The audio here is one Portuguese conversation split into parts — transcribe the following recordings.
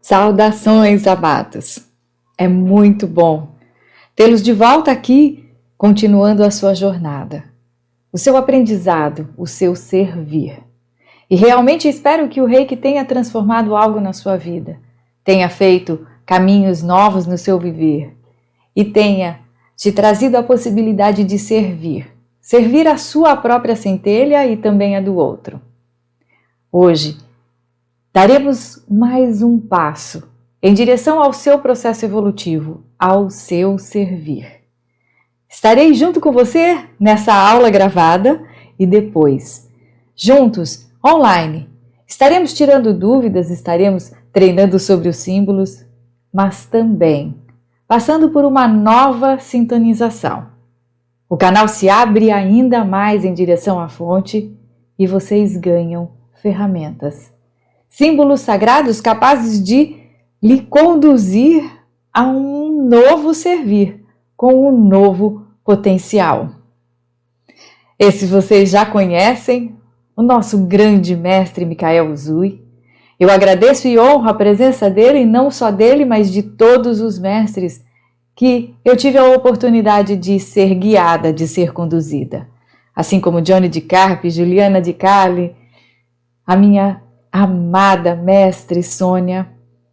Saudações, amados! É muito bom tê-los de volta aqui, continuando a sua jornada, o seu aprendizado, o seu servir. E realmente espero que o Reiki tenha transformado algo na sua vida, tenha feito caminhos novos no seu viver e tenha te trazido a possibilidade de servir a sua própria centelha e também a do outro. Hoje, daremos mais um passo em direção ao seu processo evolutivo, ao seu servir. Estarei junto com você nessa aula gravada e depois, juntos, online, estaremos tirando dúvidas, estaremos treinando sobre os símbolos, mas também passando por uma nova sintonização. O canal se abre ainda mais em direção à fonte e vocês ganham ferramentas. Símbolos sagrados capazes de lhe conduzir a um novo servir, com um novo potencial. Esse vocês já conhecem, o nosso grande mestre Michael Usui. Eu agradeço e honro a presença dele, e não só dele, mas de todos os mestres que eu tive a oportunidade de ser guiada, de ser conduzida. Assim como Johnny de Carpe, Juliana de Carli, a minha amada mestre Sônia,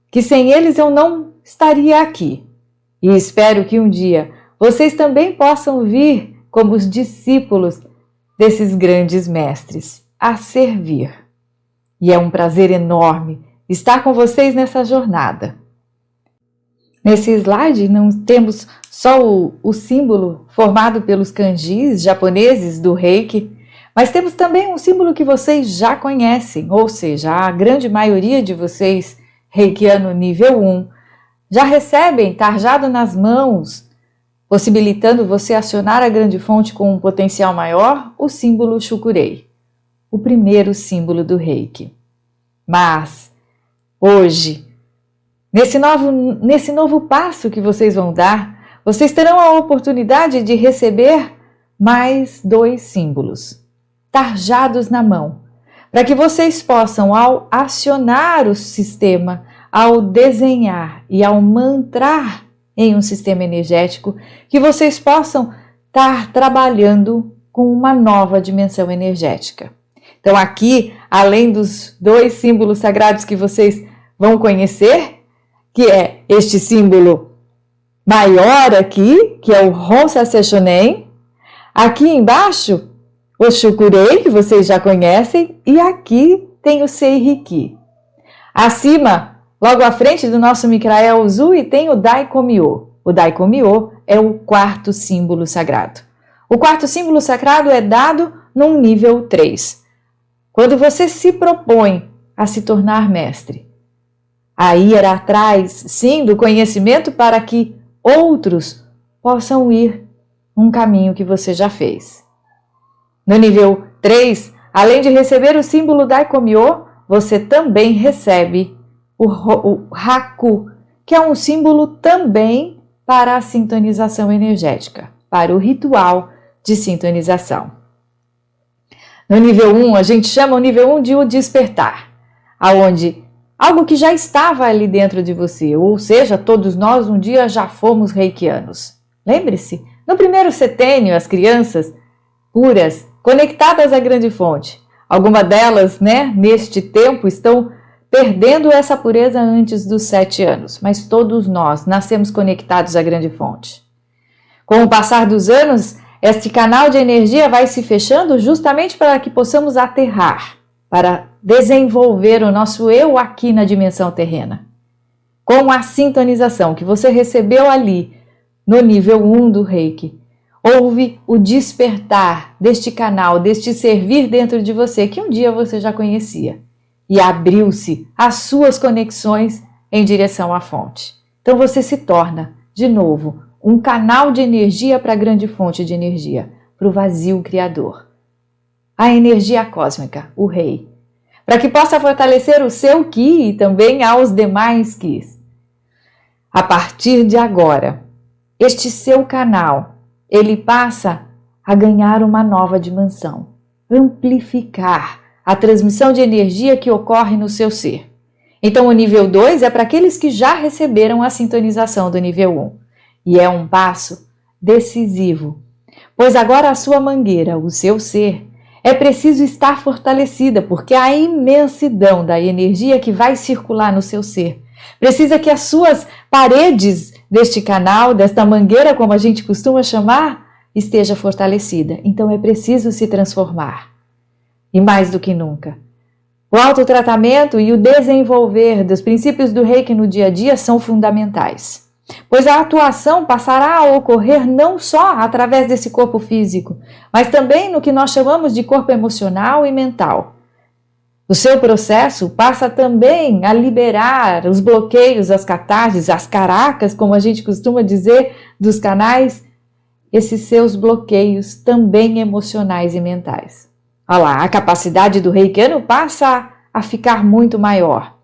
que sem eles eu não estaria aqui. E espero que um dia vocês também possam vir como os discípulos desses grandes mestres, a servir. E é um prazer enorme estar com vocês nessa jornada. Nesse slide não temos só o símbolo formado pelos kanjis japoneses do Reiki, mas temos também um símbolo que vocês já conhecem, ou seja, a grande maioria de vocês, reikiano nível 1, já recebem tarjado nas mãos, possibilitando você acionar a grande fonte com um potencial maior, o símbolo Shukurei, o primeiro símbolo do Reiki. Mas, hoje, nesse novo passo que vocês vão dar, vocês terão a oportunidade de receber mais 2 símbolos tarjados na mão, para que vocês possam, ao acionar o sistema, ao desenhar e ao mantrar em um sistema energético, que vocês possam estar trabalhando com uma nova dimensão energética. Então aqui, além dos 2 símbolos sagrados que vocês vão conhecer, que é este símbolo maior aqui, que é o Honsa Seishonen, aqui embaixo o Shukurei, que vocês já conhecem, e aqui tem o Seiriki. Acima, logo à frente do nosso Michael Usui, tem o Daikomyo. O Daikomyo é o 4º símbolo sagrado. O 4º símbolo sagrado é dado num nível 3. Quando você se propõe a se tornar mestre, a ir atrás, sim, do conhecimento para que outros possam ir um caminho que você já fez. No nível 3, além de receber o símbolo Daikomyo, você também recebe o Haku, que é um símbolo também para a sintonização energética, para o ritual de sintonização. No nível 1, a gente chama o nível 1 de o despertar, aonde algo que já estava ali dentro de você, ou seja, todos nós um dia já fomos reikianos. Lembre-se, no primeiro setênio, as crianças puras, conectadas à grande fonte, algumas delas, neste tempo, estão perdendo essa pureza antes dos 7 anos, mas todos nós nascemos conectados à grande fonte. Com o passar dos anos, este canal de energia vai se fechando justamente para que possamos aterrar, para desenvolver o nosso eu aqui na dimensão terrena. Com a sintonização que você recebeu ali, no nível 1 do Reiki, houve o despertar deste canal, deste servir dentro de você, que um dia você já conhecia. E abriu-se as suas conexões em direção à fonte. Então você se torna, de novo, um canal de energia para a grande fonte de energia, para o vazio criador. A energia cósmica, o Rei, para que possa fortalecer o seu Ki e também aos demais Kis. A partir de agora, este seu canal, ele passa a ganhar uma nova dimensão, amplificar a transmissão de energia que ocorre no seu ser. Então, o nível 2 é para aqueles que já receberam a sintonização do nível 1. E é um passo decisivo, pois agora a sua mangueira, o seu ser, é preciso estar fortalecida, porque a imensidão da energia que vai circular no seu ser precisa que as suas paredes deste canal, desta mangueira, como a gente costuma chamar, esteja fortalecida. Então é preciso se transformar. E mais do que nunca, o autotratamento e o desenvolver dos princípios do Reiki no dia a dia são fundamentais, pois a atuação passará a ocorrer não só através desse corpo físico, mas também no que nós chamamos de corpo emocional e mental. O seu processo passa também a liberar os bloqueios, as catarses, as caracas, como a gente costuma dizer, dos canais, esses seus bloqueios também emocionais e mentais. Olha lá, a capacidade do reikiano passa a ficar muito maior.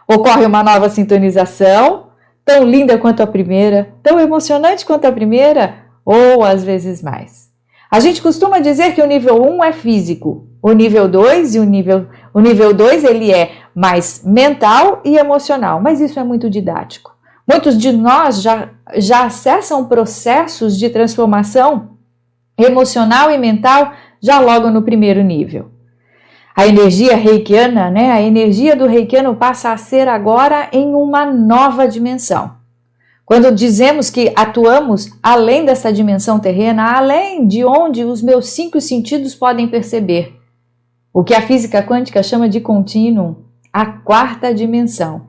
Ocorre uma nova sintonização, tão linda quanto a primeira, tão emocionante quanto a primeira, ou às vezes mais. A gente costuma dizer que o nível 1 é físico, o nível 2 o nível 2 ele é mais mental e emocional, mas isso é muito didático. Muitos de nós já acessam processos de transformação emocional e mental já logo no primeiro nível. A energia reikiana, a energia do reikiano passa a ser agora em uma nova dimensão. Quando dizemos que atuamos além dessa dimensão terrena, além de onde os meus 5 sentidos podem perceber, o que a física quântica chama de contínuo, a 4ª dimensão.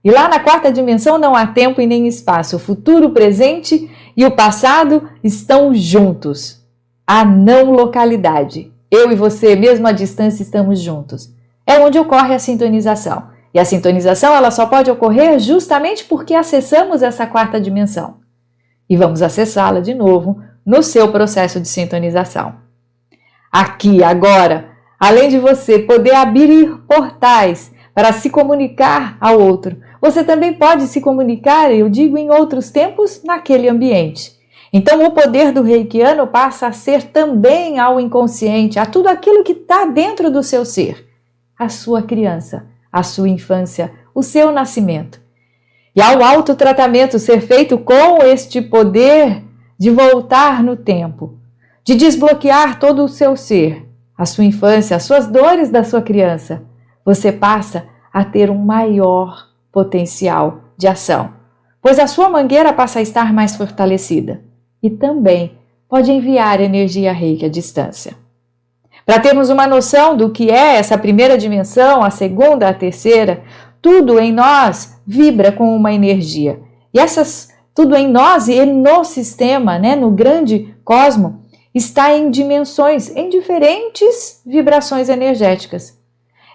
E lá na 4ª dimensão não há tempo e nem espaço. O futuro, o presente e o passado estão juntos. A não localidade. Eu e você, mesmo à distância, estamos juntos. É onde ocorre a sintonização. E a sintonização ela só pode ocorrer justamente porque acessamos essa 4ª dimensão. E vamos acessá-la de novo no seu processo de sintonização. Aqui, agora, além de você poder abrir portais para se comunicar ao outro, você também pode se comunicar, eu digo, em outros tempos, naquele ambiente. Então, o poder do reikiano passa a ser também ao inconsciente, a tudo aquilo que está dentro do seu ser, a sua criança, a sua infância, o seu nascimento. E ao autotratamento ser feito com este poder de voltar no tempo, de desbloquear todo o seu ser, a sua infância, as suas dores da sua criança, você passa a ter um maior potencial de ação, pois a sua mangueira passa a estar mais fortalecida e também pode enviar energia Reiki à distância. Para termos uma noção do que é essa primeira dimensão, a segunda, a terceira, tudo em nós vibra com uma energia. E tudo em nós e no sistema, no grande cosmo, está em dimensões, em diferentes vibrações energéticas.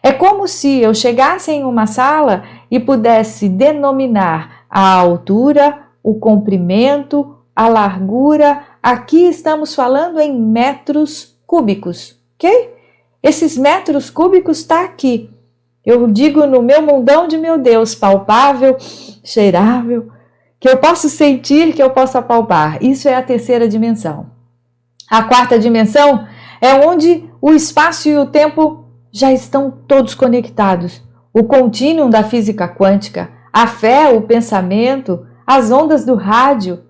É como se eu chegasse em uma sala e pudesse denominar a altura, o comprimento, a largura. Aqui estamos falando em metros cúbicos, ok? Esses metros cúbicos estão aqui. Eu digo no meu mundão de meu Deus, palpável, cheirável, que eu posso sentir, que eu posso apalpar. Isso é a terceira dimensão. A 4ª dimensão é onde o espaço e o tempo já estão todos conectados. O contínuo da física quântica, a fé, o pensamento, as ondas do rádio,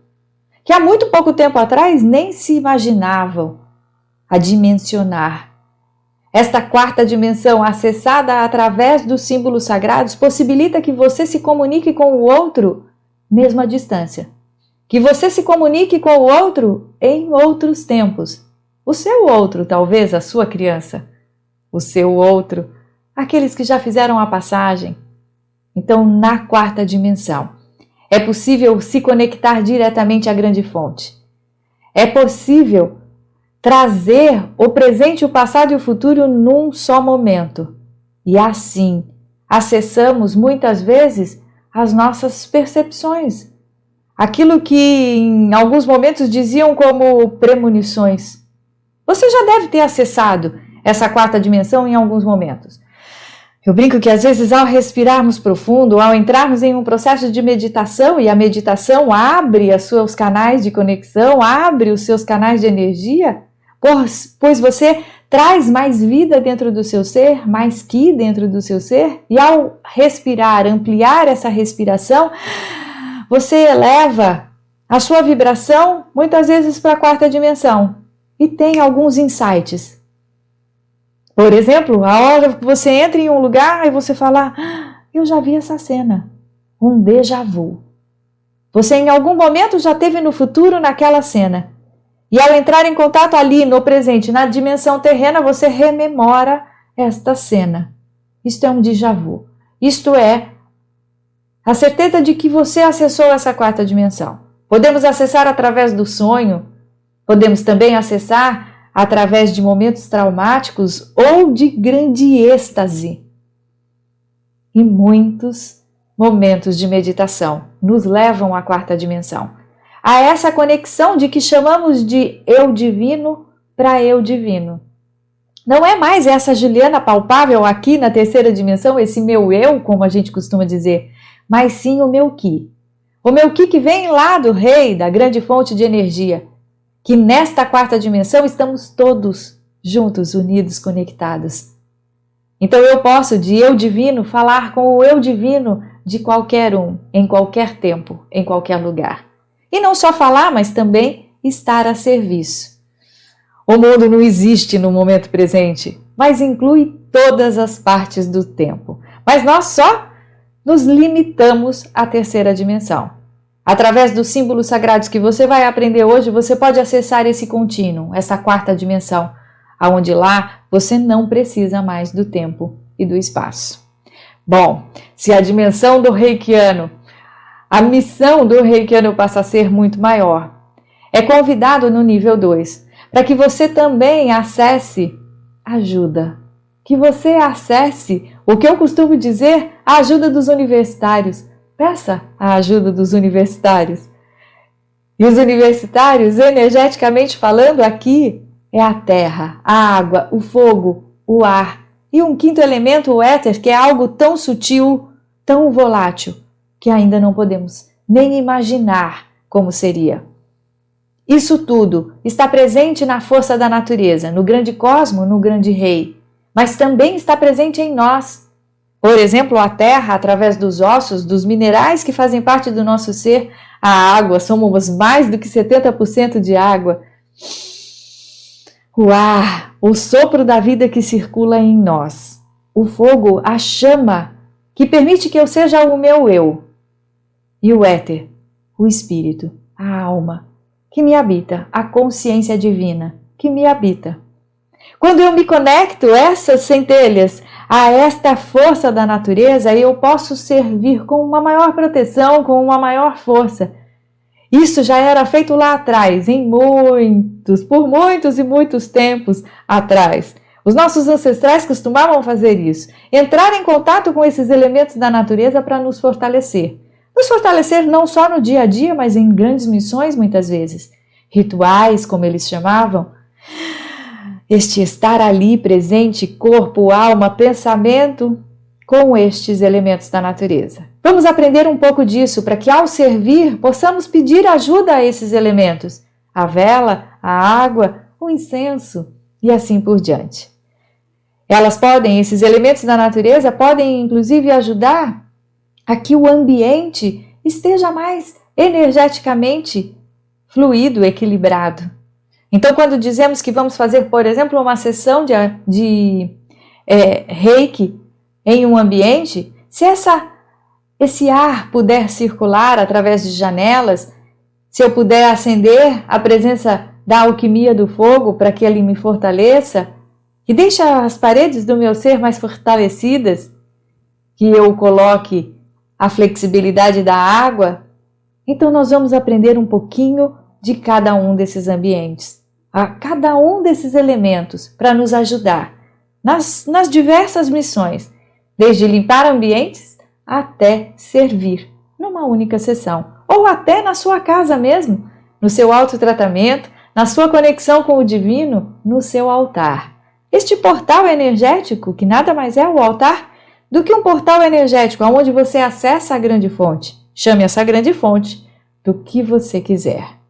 que há muito pouco tempo atrás nem se imaginavam a dimensionar. Esta 4ª dimensão, acessada através dos símbolos sagrados, possibilita que você se comunique com o outro mesmo à distância. Que você se comunique com o outro em outros tempos. O seu outro, talvez a sua criança. O seu outro, aqueles que já fizeram a passagem. Então, na 4ª dimensão, é possível se conectar diretamente à grande fonte. É possível trazer o presente, o passado e o futuro num só momento. E assim, acessamos muitas vezes as nossas percepções. Aquilo que em alguns momentos diziam como premonições. Você já deve ter acessado essa 4ª dimensão em alguns momentos. Eu brinco que às vezes ao respirarmos profundo, ao entrarmos em um processo de meditação, e a meditação abre os seus canais de conexão, abre os seus canais de energia, pois você traz mais vida dentro do seu ser, mais Ki dentro do seu ser, e ao respirar, ampliar essa respiração, você eleva a sua vibração muitas vezes para a quarta dimensão e tem alguns insights. Por exemplo, a hora que você entra em um lugar e você fala, eu já vi essa cena, um déjà vu. Você em algum momento já teve no futuro naquela cena. E ao entrar em contato ali no presente, na dimensão terrena, você rememora esta cena. Isto é um déjà vu. Isto é a certeza de que você acessou essa quarta dimensão. Podemos acessar através do sonho, podemos também acessar através de momentos traumáticos ou de grande êxtase. E muitos momentos de meditação nos levam à quarta dimensão. A essa conexão de que chamamos de eu divino para eu divino. Não é mais essa Juliana palpável aqui na terceira dimensão, esse meu eu, como a gente costuma dizer, mas sim o meu Ki. O meu Ki que vem lá do rei, da grande fonte de energia, que nesta quarta dimensão estamos todos juntos, unidos, conectados. Então eu posso, de eu divino, falar com o eu divino de qualquer um, em qualquer tempo, em qualquer lugar. E não só falar, mas também estar a serviço. O mundo não existe no momento presente, mas inclui todas as partes do tempo. Mas nós só nos limitamos à terceira dimensão. Através dos símbolos sagrados que você vai aprender hoje, você pode acessar esse contínuo, essa quarta dimensão, aonde lá você não precisa mais do tempo e do espaço. Bom, se a dimensão do reikiano, a missão do reikiano passa a ser muito maior. É convidado no nível 2, para que você também acesse ajuda. Que você acesse o que eu costumo dizer, a ajuda dos universitários. Peça a ajuda dos universitários. E os universitários, energeticamente falando, aqui é a terra, a água, o fogo, o ar. E um quinto elemento, o éter, que é algo tão sutil, tão volátil, que ainda não podemos nem imaginar como seria. Isso tudo está presente na força da natureza, no grande cosmo, no grande rei, mas também está presente em nós. Por exemplo, a terra, através dos ossos, dos minerais que fazem parte do nosso ser, a água, somos mais do que 70% de água. O ar, o sopro da vida que circula em nós. O fogo, a chama, que permite que eu seja o meu eu. E o éter, o espírito, a alma, que me habita, a consciência divina, que me habita. Quando eu me conecto essas centelhas a esta força da natureza, eu posso servir com uma maior proteção, com uma maior força. Isso já era feito lá atrás, por muitos e muitos tempos atrás. Os nossos ancestrais costumavam fazer isso, entrar em contato com esses elementos da natureza para nos fortalecer. Nos fortalecer não só no dia a dia, mas em grandes missões muitas vezes. Rituais, como eles chamavam. Este estar ali presente, corpo, alma, pensamento, com estes elementos da natureza. Vamos aprender um pouco disso para que ao servir possamos pedir ajuda a esses elementos. A vela, a água, o incenso e assim por diante. Esses elementos da natureza podem inclusive ajudar a que o ambiente esteja mais energeticamente fluido, equilibrado. Então, quando dizemos que vamos fazer, por exemplo, uma sessão de reiki em um ambiente, se esse ar puder circular através de janelas, se eu puder acender a presença da alquimia do fogo para que ele me fortaleça, que deixe as paredes do meu ser mais fortalecidas, que eu coloque a flexibilidade da água, então nós vamos aprender um pouquinho de cada um desses ambientes, a cada um desses elementos para nos ajudar nas diversas missões, desde limpar ambientes até servir numa única sessão, ou até na sua casa mesmo, no seu autotratamento, na sua conexão com o divino, no seu altar. Este portal energético, que nada mais é o altar do que um portal energético, onde você acessa a grande fonte. Chame essa grande fonte do que você quiser.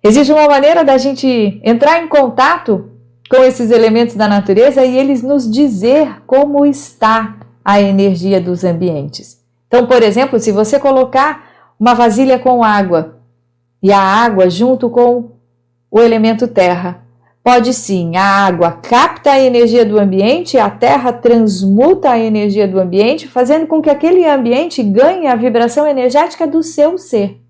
Existe uma maneira da gente entrar em contato com esses elementos da natureza e eles nos dizer como está a energia dos ambientes. Então, por exemplo, se você colocar uma vasilha com água e a água junto com o elemento terra, pode sim, a água capta a energia do ambiente, a terra transmuta a energia do ambiente, fazendo com que aquele ambiente ganhe a vibração energética do seu ser.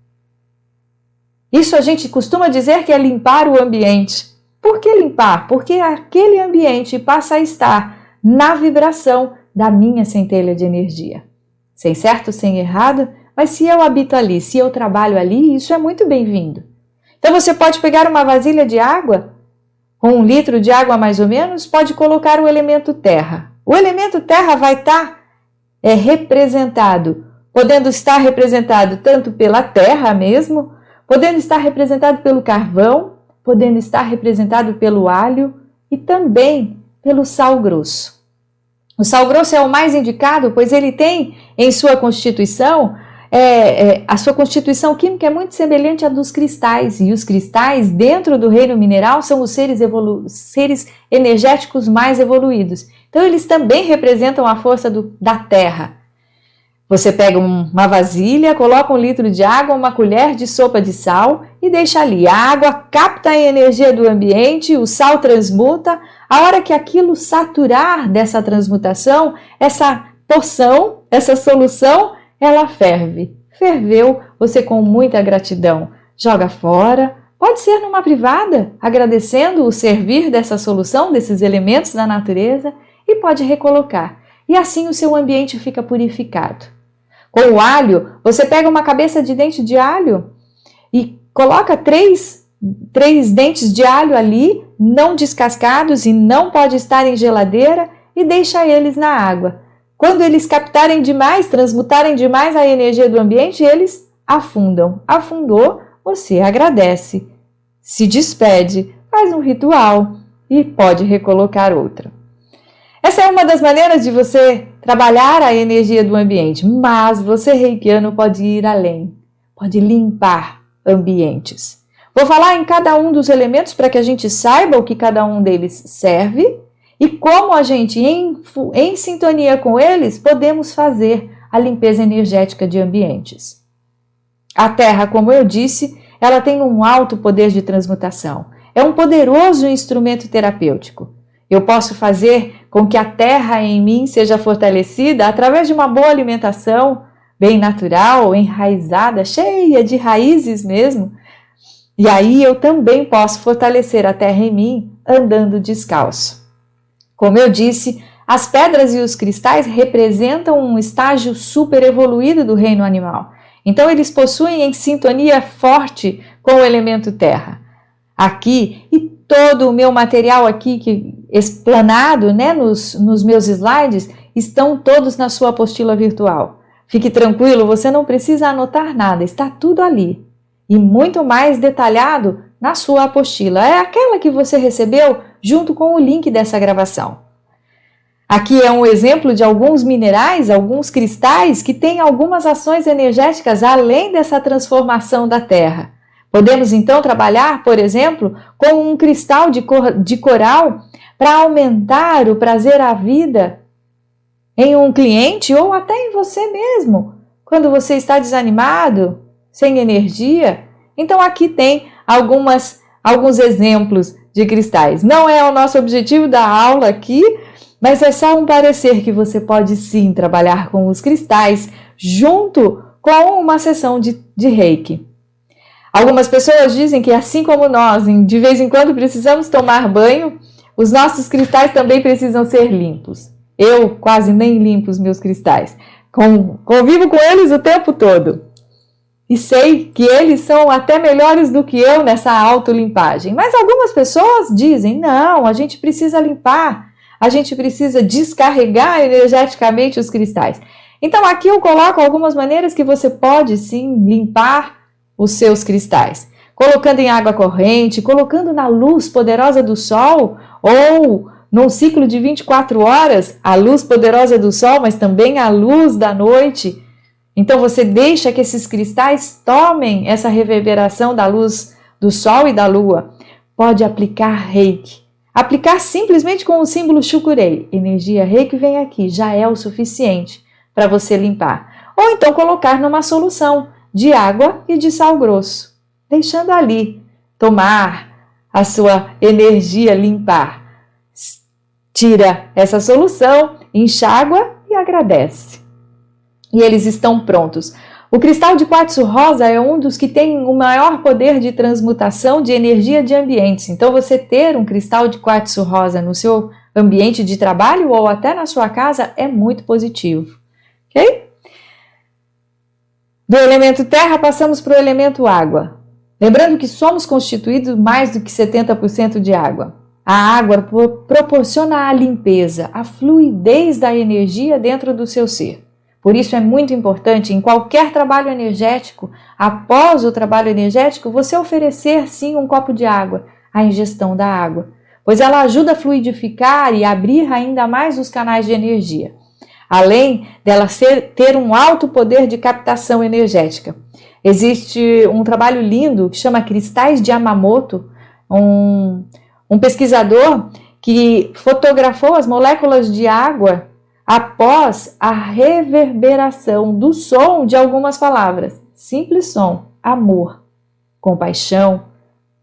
Isso a gente costuma dizer que é limpar o ambiente. Por que limpar? Porque aquele ambiente passa a estar na vibração da minha centelha de energia. Sem certo, sem errado, mas se eu habito ali, se eu trabalho ali, isso é muito bem-vindo. Então você pode pegar uma vasilha de água, com 1 litro de água mais ou menos, pode colocar o elemento terra. O elemento terra vai estar representado, podendo estar representado tanto pela terra mesmo, podendo estar representado pelo carvão, podendo estar representado pelo alho e também pelo sal grosso. O sal grosso é o mais indicado, pois ele tem em sua constituição, a sua constituição química é muito semelhante à dos cristais, e os cristais dentro do reino mineral são os seres energéticos mais evoluídos. Então eles também representam a força da terra. Você pega uma vasilha, coloca 1 litro de água, uma colher de sopa de sal e deixa ali. A água capta a energia do ambiente, o sal transmuta. A hora que aquilo saturar dessa transmutação, essa porção, essa solução, ela ferve. Ferveu, você com muita gratidão joga fora. Pode ser numa privada, agradecendo o servir dessa solução, desses elementos da natureza, e pode recolocar. E assim o seu ambiente fica purificado. Com o alho, você pega uma cabeça de dente de alho e coloca 3 dentes de alho ali, não descascados e não pode estar em geladeira, e deixa eles na água. Quando eles captarem demais, transmutarem demais a energia do ambiente, eles afundam. Afundou, você agradece, se despede, faz um ritual e pode recolocar outra. Essa é uma das maneiras de você trabalhar a energia do ambiente, mas você, reikiano, pode ir além, pode limpar ambientes. Vou falar em cada um dos elementos para que a gente saiba o que cada um deles serve e como a gente, em sintonia com eles, podemos fazer a limpeza energética de ambientes. A Terra, como eu disse, ela tem um alto poder de transmutação. É um poderoso instrumento terapêutico. Eu posso fazer com que a terra em mim seja fortalecida através de uma boa alimentação, bem natural, enraizada, cheia de raízes mesmo. E aí eu também posso fortalecer a terra em mim andando descalço. Como eu disse, as pedras e os cristais representam um estágio super evoluído do reino animal. Então eles possuem em sintonia forte com o elemento terra. Aqui, e todo o meu material aqui explanado, né, nos meus slides, estão todos na sua apostila virtual. Fique tranquilo, você não precisa anotar nada, está tudo ali. E muito mais detalhado na sua apostila. É aquela que você recebeu junto com o link dessa gravação. Aqui é um exemplo de alguns minerais, alguns cristais que têm algumas ações energéticas além dessa transformação da Terra. Podemos então trabalhar, por exemplo, com um cristal de coral para aumentar o prazer à vida em um cliente ou até em você mesmo, quando você está desanimado, sem energia. Então aqui tem alguns exemplos de cristais. Não é o nosso objetivo da aula aqui, mas é só um parecer que você pode sim trabalhar com os cristais junto com uma sessão de Reiki. Algumas pessoas dizem que assim como nós, de vez em quando precisamos tomar banho, os nossos cristais também precisam ser limpos. Eu quase nem limpo os meus cristais. Convivo com eles o tempo todo. E sei que eles são até melhores do que eu nessa autolimpagem. Mas algumas pessoas dizem, não, a gente precisa limpar, a gente precisa descarregar energeticamente os cristais. Então aqui eu coloco algumas maneiras que você pode sim limpar os seus cristais. Colocando em água corrente, colocando na luz poderosa do sol ou num ciclo de 24 horas, a luz poderosa do sol, mas também a luz da noite. Então você deixa que esses cristais tomem essa reverberação da luz do sol e da lua. Pode aplicar Reiki. Aplicar simplesmente com o símbolo Shukurei, energia Reiki vem aqui, já é o suficiente para você limpar. Ou então colocar numa solução de água e de sal grosso, deixando ali tomar a sua energia, limpar. Tira essa solução, enxágua e agradece. E eles estão prontos. O cristal de quartzo rosa é um dos que tem o maior poder de transmutação de energia de ambientes. Então, você ter um cristal de quartzo rosa no seu ambiente de trabalho ou até na sua casa é muito positivo. Ok? Do elemento terra, passamos para o elemento água. Lembrando que somos constituídos mais do que 70% de água. A água proporciona a limpeza, a fluidez da energia dentro do seu ser. Por isso é muito importante, em qualquer trabalho energético, após o trabalho energético, você oferecer sim um copo de água, a ingestão da água, pois ela ajuda a fluidificar e abrir ainda mais os canais de energia, além dela ter um alto poder de captação energética. Existe um trabalho lindo que chama Cristais de Yamamoto, um pesquisador que fotografou as moléculas de água após a reverberação do som de algumas palavras. Simples som, amor, compaixão,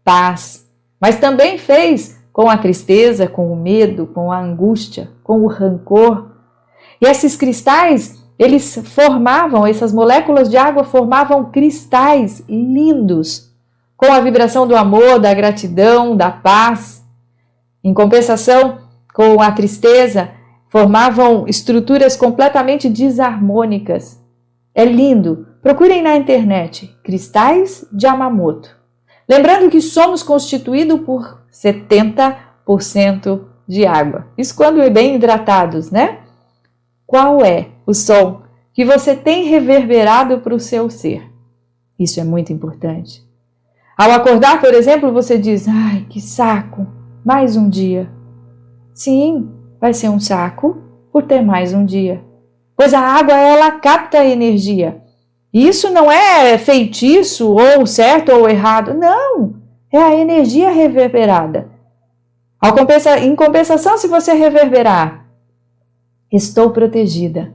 paz. Mas também fez com a tristeza, com o medo, com a angústia, com o rancor. E esses cristais, essas moléculas de água formavam cristais lindos, com a vibração do amor, da gratidão, da paz. Em compensação, com a tristeza, formavam estruturas completamente desarmônicas. É lindo. Procurem na internet, Cristais de Yamamoto. Lembrando que somos constituídos por 70% de água. Isso quando é bem hidratados, né? Qual é o som que você tem reverberado para o seu ser? Isso é muito importante. Ao acordar, por exemplo, você diz, ai, que saco, mais um dia. Sim, vai ser um saco por ter mais um dia. Pois a água, ela capta a energia. Isso não é feitiço, ou certo ou errado. Não, é a energia reverberada. Em compensação, se você reverberar, estou protegida,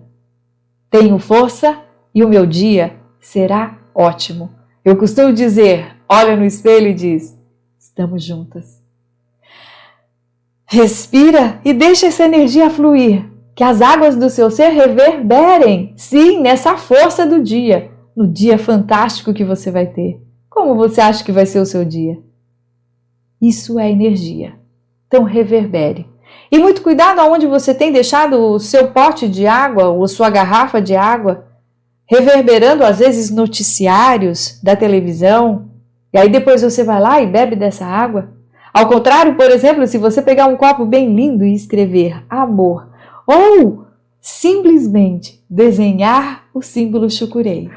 tenho força e o meu dia será ótimo. Eu costumo dizer, olha no espelho e diz, estamos juntas. Respira e deixa essa energia fluir, que as águas do seu ser reverberem, sim, nessa força do dia, no dia fantástico que você vai ter. Como você acha que vai ser o seu dia? Isso é energia. Então reverbere. E muito cuidado aonde você tem deixado o seu pote de água ou sua garrafa de água, reverberando às vezes noticiários da televisão, e aí depois você vai lá e bebe dessa água. Ao contrário, por exemplo, se você pegar um copo bem lindo e escrever amor, ou simplesmente desenhar o símbolo Shukurei.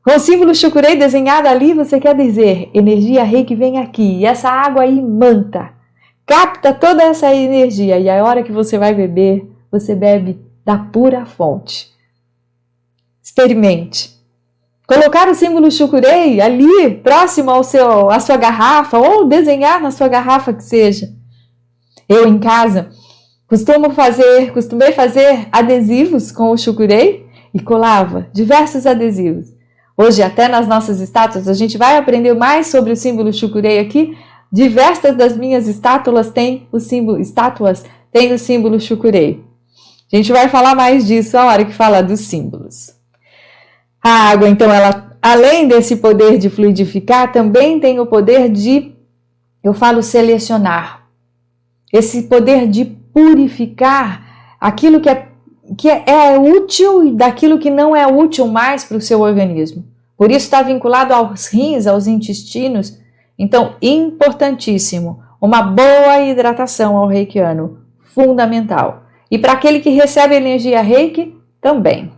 Com o símbolo Shukurei desenhado ali, você quer dizer, energia Reiki vem aqui, e essa água aí imanta, capta toda essa energia, e a hora que você vai beber, você bebe da pura fonte. Experimente. Colocar o símbolo Shukurei ali, próximo à sua garrafa, ou desenhar na sua garrafa que seja. Eu em casa costumei fazer adesivos com o Shukurei e colava diversos adesivos. Hoje, até nas nossas estátuas, a gente vai aprender mais sobre o símbolo Shukurei aqui. Diversas das minhas estátuas têm o símbolo Shukurei. A gente vai falar mais disso a hora que falar dos símbolos. A água, então, ela, além desse poder de fluidificar, também tem o poder de, selecionar. Esse poder de purificar aquilo que é útil e daquilo que não é útil mais para o seu organismo. Por isso está vinculado aos rins, aos intestinos. Então, importantíssimo, uma boa hidratação ao reikiano, fundamental. E para aquele que recebe energia reiki, também.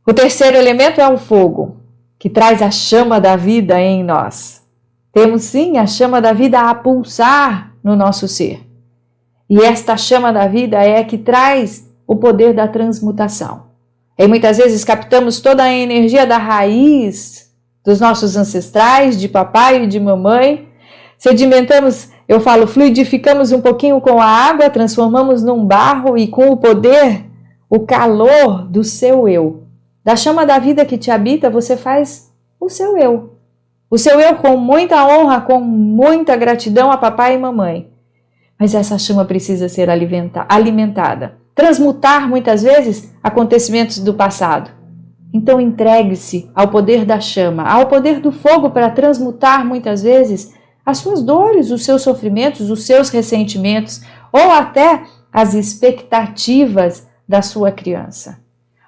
O terceiro elemento é o fogo, que traz a chama da vida em nós. Temos sim a chama da vida a pulsar no nosso ser. E esta chama da vida é que traz o poder da transmutação. E muitas vezes captamos toda a energia da raiz dos nossos ancestrais, de papai e de mamãe, sedimentamos eu falo, fluidificamos um pouquinho com a água, transformamos num barro e com o poder, o calor do seu eu, da chama da vida que te habita, você faz o seu eu. O seu eu com muita honra, com muita gratidão a papai e mamãe. Mas essa chama precisa ser alimentada. Transmutar, muitas vezes, acontecimentos do passado. Então entregue-se ao poder da chama, ao poder do fogo para transmutar, muitas vezes, as suas dores, os seus sofrimentos, os seus ressentimentos, ou até as expectativas da sua criança.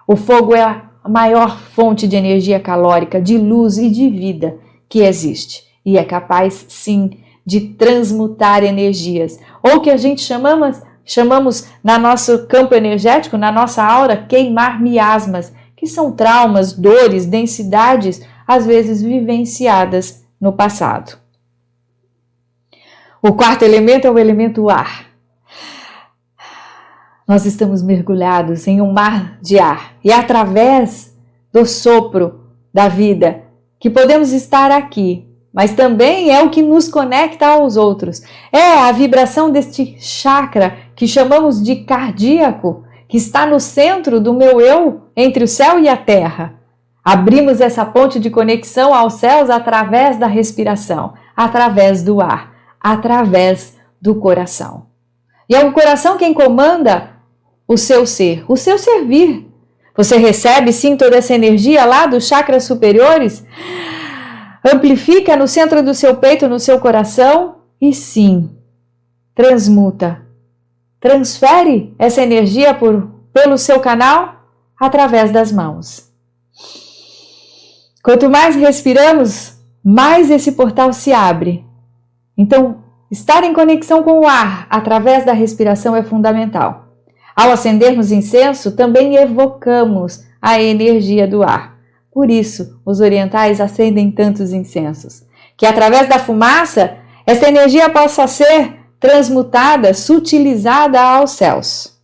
O fogo é a maior fonte de energia calórica, de luz e de vida que existe. E é capaz, sim, de transmutar energias. Ou que a gente chamamos na nosso campo energético, na nossa aura, queimar miasmas, que são traumas, dores, densidades, às vezes vivenciadas no passado. O quarto elemento é o elemento ar. Nós estamos mergulhados em um mar de ar e através do sopro da vida que podemos estar aqui, mas também é o que nos conecta aos outros. É a vibração deste chakra que chamamos de cardíaco, que está no centro do meu eu, entre o céu e a terra. Abrimos essa ponte de conexão aos céus através da respiração, através do ar, através do coração. E é o coração quem comanda o seu ser, o seu servir. Você recebe sim toda essa energia lá dos chakras superiores, amplifica no centro do seu peito, no seu coração e sim, transmuta. Transfere essa energia pelo seu canal através das mãos. Quanto mais respiramos, mais esse portal se abre. Então, estar em conexão com o ar através da respiração é fundamental. Ao acendermos incenso, também evocamos a energia do ar. Por isso, os orientais acendem tantos incensos, que através da fumaça, essa energia possa ser transmutada, sutilizada aos céus.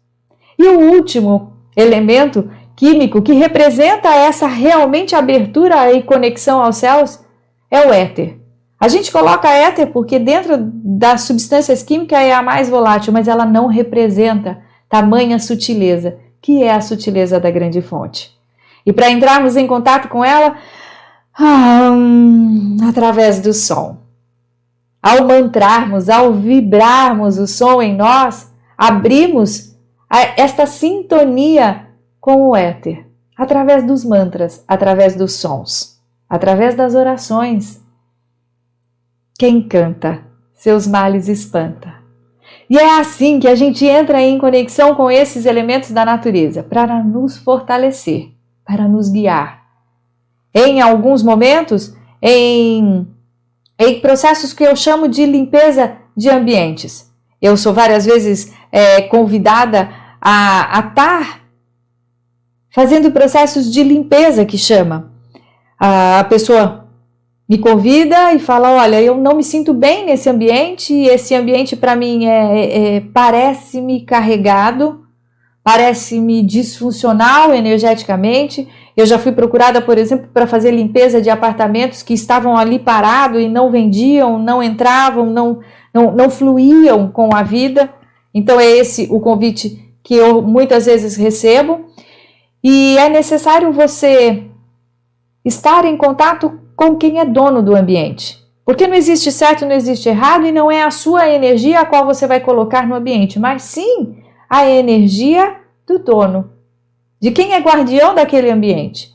E o último elemento químico que representa essa realmente abertura e conexão aos céus é o éter. A gente coloca éter porque dentro das substâncias químicas é a mais volátil, mas ela não representa tamanha sutileza, que é a sutileza da grande fonte. E para entrarmos em contato com ela, através do som. Ao mantrarmos, ao vibrarmos o som em nós, abrimos esta sintonia com o éter, através dos mantras, através dos sons, através das orações. Quem canta, seus males espanta. E é assim que a gente entra em conexão com esses elementos da natureza, para nos fortalecer, para nos guiar. Em alguns momentos, em processos que eu chamo de limpeza de ambientes. Eu sou várias vezes convidada a estar fazendo processos de limpeza, que chama. A pessoa me convida e fala, olha, eu não me sinto bem nesse ambiente, esse ambiente para mim parece-me carregado, parece-me disfuncional energeticamente. Eu já fui procurada, por exemplo, para fazer limpeza de apartamentos que estavam ali parados e não vendiam, não entravam, não fluíam com a vida. Então é esse o convite que eu muitas vezes recebo. E é necessário você estar em contato com quem é dono do ambiente. Porque não existe certo, não existe errado e não é a sua energia a qual você vai colocar no ambiente, mas sim a energia do dono, de quem é guardião daquele ambiente.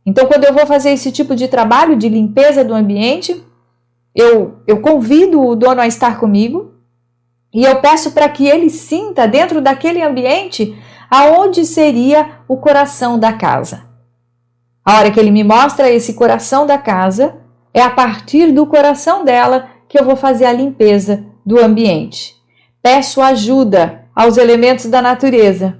Então, quando eu vou fazer esse tipo de trabalho de limpeza do ambiente, eu convido o dono a estar comigo e eu peço para que ele sinta dentro daquele ambiente aonde seria o coração da casa. A hora que ele me mostra esse coração da casa, é a partir do coração dela que eu vou fazer a limpeza do ambiente. Peço ajuda aos elementos da natureza.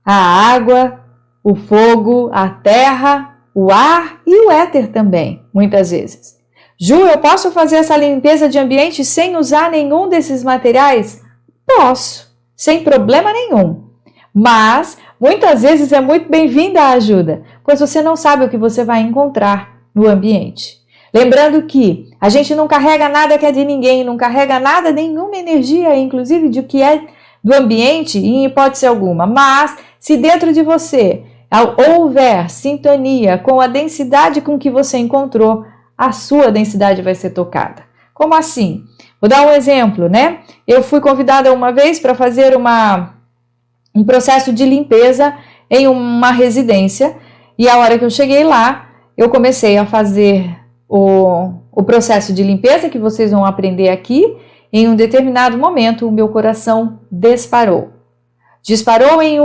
A água, o fogo, a terra, o ar e o éter também, muitas vezes. Ju, eu posso fazer essa limpeza de ambiente sem usar nenhum desses materiais? Posso, sem problema nenhum. Mas, muitas vezes é muito bem-vinda a ajuda, pois você não sabe o que você vai encontrar no ambiente. Lembrando que a gente não carrega nada que é de ninguém, não carrega nada, nenhuma energia, inclusive de que é do ambiente, em hipótese alguma. Mas se dentro de você houver sintonia com a densidade com que você encontrou, a sua densidade vai ser tocada. Como assim? Vou dar um exemplo, né? Eu fui convidada uma vez para fazer um processo de limpeza em uma residência, e a hora que eu cheguei lá, eu comecei a fazer o processo de limpeza que vocês vão aprender aqui. Em um determinado momento, o meu coração disparou. Disparou em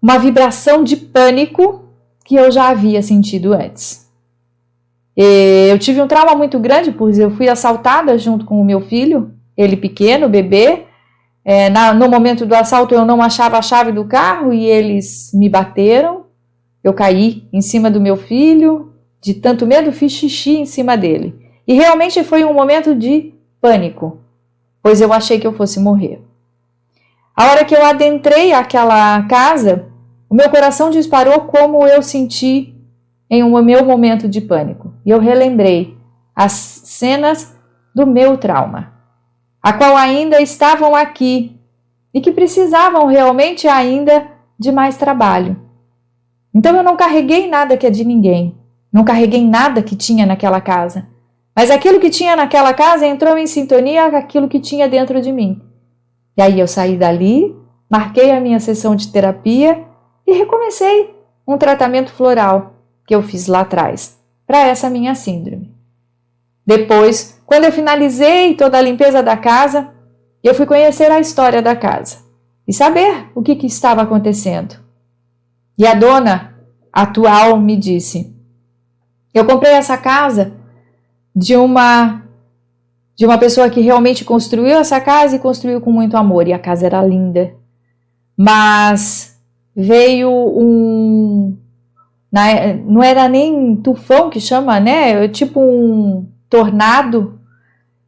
uma vibração de pânico que eu já havia sentido antes. Eu tive um trauma muito grande, pois eu fui assaltada junto com o meu filho, ele pequeno, bebê. No momento do assalto eu não achava a chave do carro e eles me bateram. Eu caí em cima do meu filho, de tanto medo fiz xixi em cima dele. E realmente foi um momento de pânico, pois eu achei que eu fosse morrer. A hora que eu adentrei aquela casa, o meu coração disparou como eu senti em um meu momento de pânico. E eu relembrei as cenas do meu trauma, a qual ainda estavam aqui e que precisavam realmente ainda de mais trabalho. Então eu não carreguei nada que é de ninguém, não carreguei nada que tinha naquela casa, mas aquilo que tinha naquela casa entrou em sintonia com aquilo que tinha dentro de mim. E aí eu saí dali, marquei a minha sessão de terapia e recomecei um tratamento floral que eu fiz lá atrás, para essa minha síndrome. Depois, quando eu finalizei toda a limpeza da casa, eu fui conhecer a história da casa e saber o que estava acontecendo. E a dona atual me disse: eu comprei essa casa de uma pessoa que realmente construiu essa casa e construiu com muito amor. E a casa era linda. Mas veio não era nem tufão que chama, né? Tipo um tornado,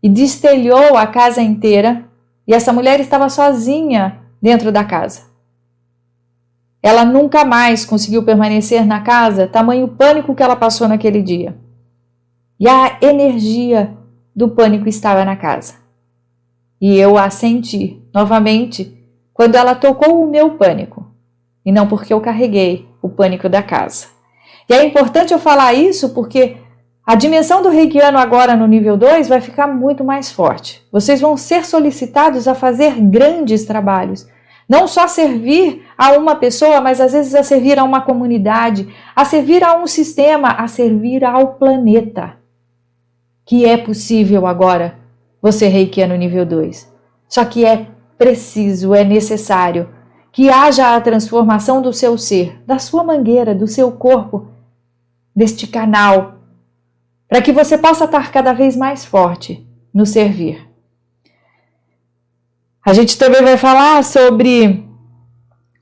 e destelhou a casa inteira. E essa mulher estava sozinha dentro da casa. Ela nunca mais conseguiu permanecer na casa, tamanho pânico que ela passou naquele dia. E a energia do pânico estava na casa. E eu a senti novamente quando ela tocou o meu pânico, e não porque eu carreguei o pânico da casa. E é importante eu falar isso porque a dimensão do reikiano agora no nível 2 vai ficar muito mais forte. Vocês vão ser solicitados a fazer grandes trabalhos. Não só servir a uma pessoa, mas às vezes a servir a uma comunidade, a servir a um sistema, a servir ao planeta. Que é possível agora você reikiano nível 2. Só que é preciso, é necessário que haja a transformação do seu ser, da sua mangueira, do seu corpo, deste canal, para que você possa estar cada vez mais forte no servir. A gente também vai falar sobre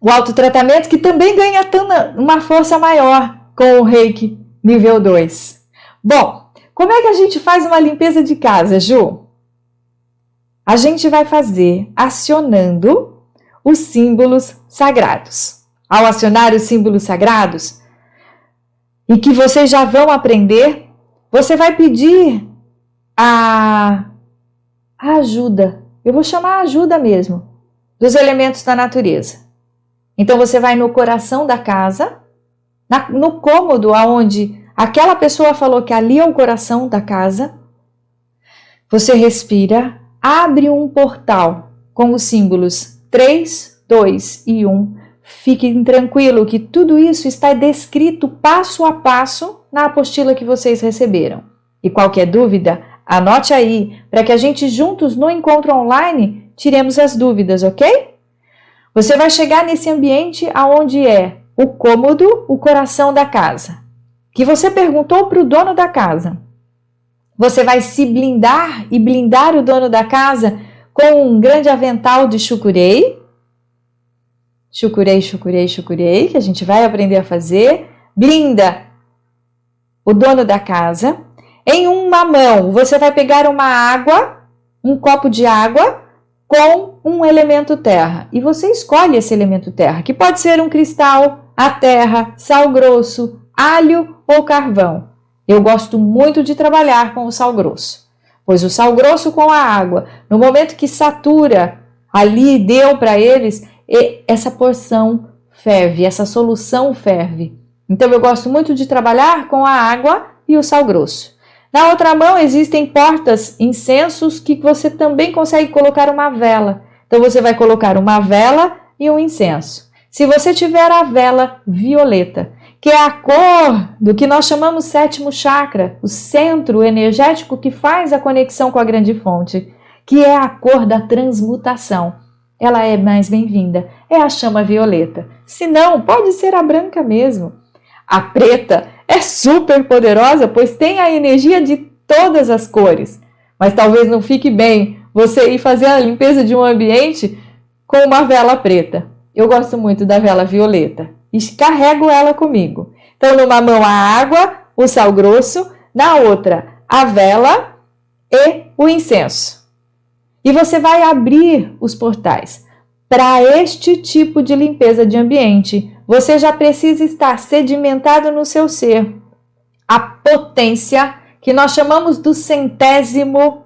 o autotratamento, que também ganha uma força maior com o Reiki nível 2. Bom, como é que a gente faz uma limpeza de casa, Ju? A gente vai fazer acionando os símbolos sagrados. Ao acionar os símbolos sagrados, e que vocês já vão aprender, você vai pedir a ajuda. Eu vou chamar a ajuda mesmo, dos elementos da natureza. Então você vai no coração da casa, no cômodo onde aquela pessoa falou que ali é o coração da casa. Você respira, abre um portal com os símbolos 3, 2 e 1. Fiquem tranquilo que tudo isso está descrito passo a passo na apostila que vocês receberam. E qualquer dúvida, anote aí, para que a gente juntos no encontro online tiremos as dúvidas, ok? Você vai chegar nesse ambiente aonde é o cômodo, o coração da casa, que você perguntou para o dono da casa. Você vai se blindar e blindar o dono da casa com um grande avental de chucurei. Chucurei, chucurei, chucurei, que a gente vai aprender a fazer. Blinda o dono da casa. Em uma mão, você vai pegar uma água, um copo de água com um elemento terra. E você escolhe esse elemento terra, que pode ser um cristal, a terra, sal grosso, alho ou carvão. Eu gosto muito de trabalhar com o sal grosso, pois o sal grosso com a água, no momento que satura ali, deu para eles, essa porção ferve, essa solução ferve. Então eu gosto muito de trabalhar com a água e o sal grosso. Na outra mão existem portas, incensos, que você também consegue colocar uma vela. Então você vai colocar uma vela e um incenso. Se você tiver a vela violeta, que é a cor do que nós chamamos sétimo chakra, o centro energético que faz a conexão com a grande fonte, que é a cor da transmutação, ela é mais bem-vinda, é a chama violeta. Se não, pode ser a branca mesmo. A preta é super poderosa, pois tem a energia de todas as cores. Mas talvez não fique bem você ir fazer a limpeza de um ambiente com uma vela preta. Eu gosto muito da vela violeta e carrego ela comigo. Então, numa mão a água, o sal grosso, na outra a vela e o incenso. E você vai abrir os portais. Para este tipo de limpeza de ambiente, você já precisa estar sedimentado no seu ser. A potência que nós chamamos do 100º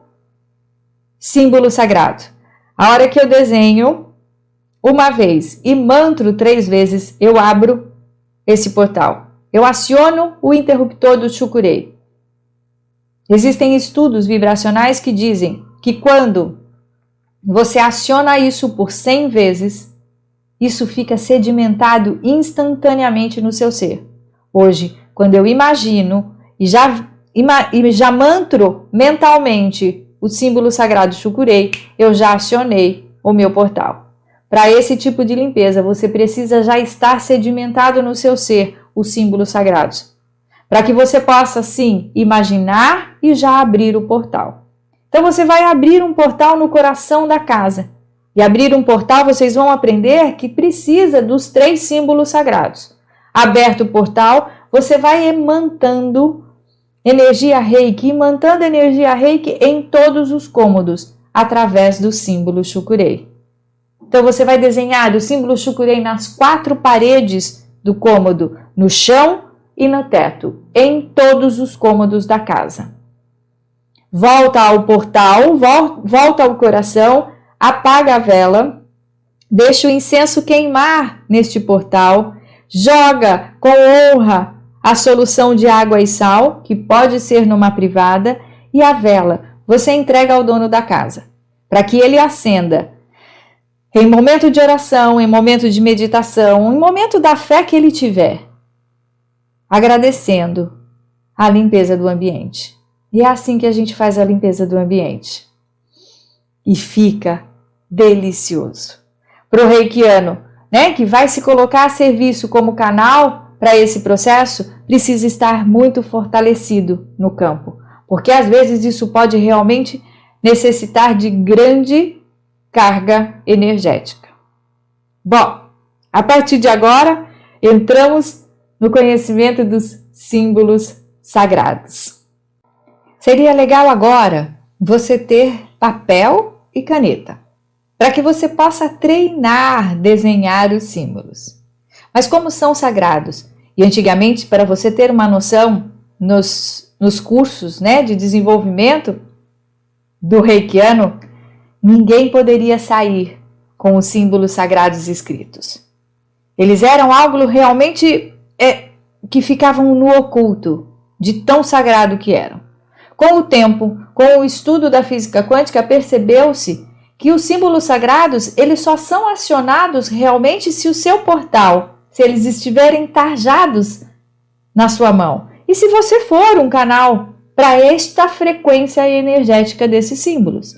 símbolo sagrado. A hora que eu desenho uma vez e mantro 3 vezes, eu abro esse portal. Eu aciono o interruptor do Chucurei. Existem estudos vibracionais que dizem que quando você aciona isso por 100 vezes, isso fica sedimentado instantaneamente no seu ser. Hoje, quando eu imagino e já mantro mentalmente o símbolo sagrado Chucurei, eu já acionei o meu portal. Para esse tipo de limpeza, você precisa já estar sedimentado no seu ser os símbolos sagrados, para que você possa, sim, imaginar e já abrir o portal. Então, você vai abrir um portal no coração da casa. E abrir um portal, vocês vão aprender que precisa dos 3 símbolos sagrados. Aberto o portal, você vai emantando energia Reiki, imantando energia Reiki em todos os cômodos, através do símbolo Chucurei. Então, você vai desenhar o símbolo Chucurei nas 4 paredes do cômodo, no chão e no teto, em todos os cômodos da casa. Volta ao portal, volta ao coração, apaga a vela, deixa o incenso queimar neste portal, joga com honra a solução de água e sal, que pode ser numa privada, e a vela você entrega ao dono da casa, para que ele acenda. Em momento de oração, em momento de meditação, em momento da fé que ele tiver, agradecendo a limpeza do ambiente. E é assim que a gente faz a limpeza do ambiente. E fica delicioso. Para o reikiano, né, que vai se colocar a serviço como canal para esse processo, precisa estar muito fortalecido no campo. Porque às vezes isso pode realmente necessitar de grande carga energética. Bom, a partir de agora, entramos no conhecimento dos símbolos sagrados. Seria legal agora você ter papel e caneta, para que você possa treinar, desenhar os símbolos. Mas como são sagrados, e antigamente, para você ter uma noção, nos cursos, né, de desenvolvimento do reikiano, ninguém poderia sair com os símbolos sagrados escritos. Eles eram algo realmente que ficavam no oculto, de tão sagrado que eram. Com o tempo, com o estudo da física quântica, percebeu-se que os símbolos sagrados, eles só são acionados realmente se o seu portal, se eles estiverem tarjados na sua mão. E se você for um canal para esta frequência energética desses símbolos.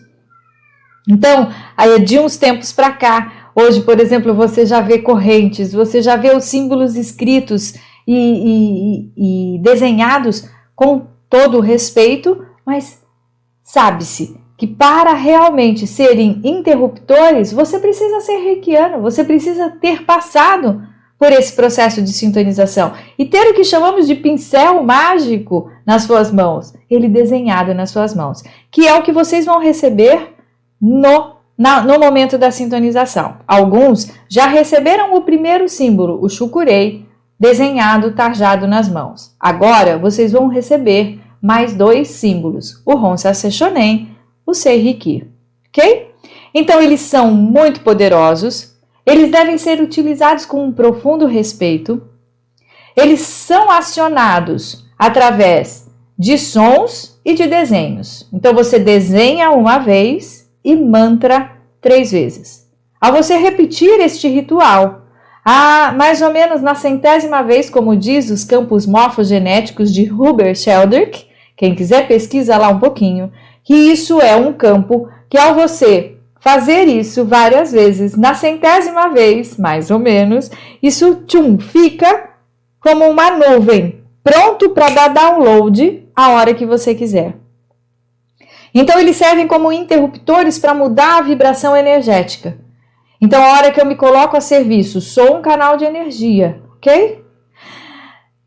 Então, aí de uns tempos para cá, hoje, por exemplo, você já vê correntes, você já vê os símbolos escritos e desenhados com todo o respeito, mas sabe-se que para realmente serem interruptores, você precisa ser reikiano, você precisa ter passado por esse processo de sintonização e ter o que chamamos de pincel mágico nas suas mãos, ele desenhado nas suas mãos, que é o que vocês vão receber no momento da sintonização. Alguns já receberam o primeiro símbolo, o Chucurei, desenhado, tarjado nas mãos. Agora, vocês vão receber mais 2 símbolos, o Honsa Seishonen, o Seiriki, ok? Então, eles são muito poderosos, eles devem ser utilizados com um profundo respeito, eles são acionados através de sons e de desenhos. Então, você desenha uma vez e mantra 3 vezes. Ao você repetir este ritual, mais ou menos na 100ª vez, como diz os campos morfogenéticos de Hubert Sheldrake, quem quiser pesquisa lá um pouquinho, que isso é um campo que ao você fazer isso várias vezes, na 100ª vez, mais ou menos, isso fica como uma nuvem, pronto para dar download a hora que você quiser. Então, eles servem como interruptores para mudar a vibração energética. Então, a hora que eu me coloco a serviço, sou um canal de energia, ok?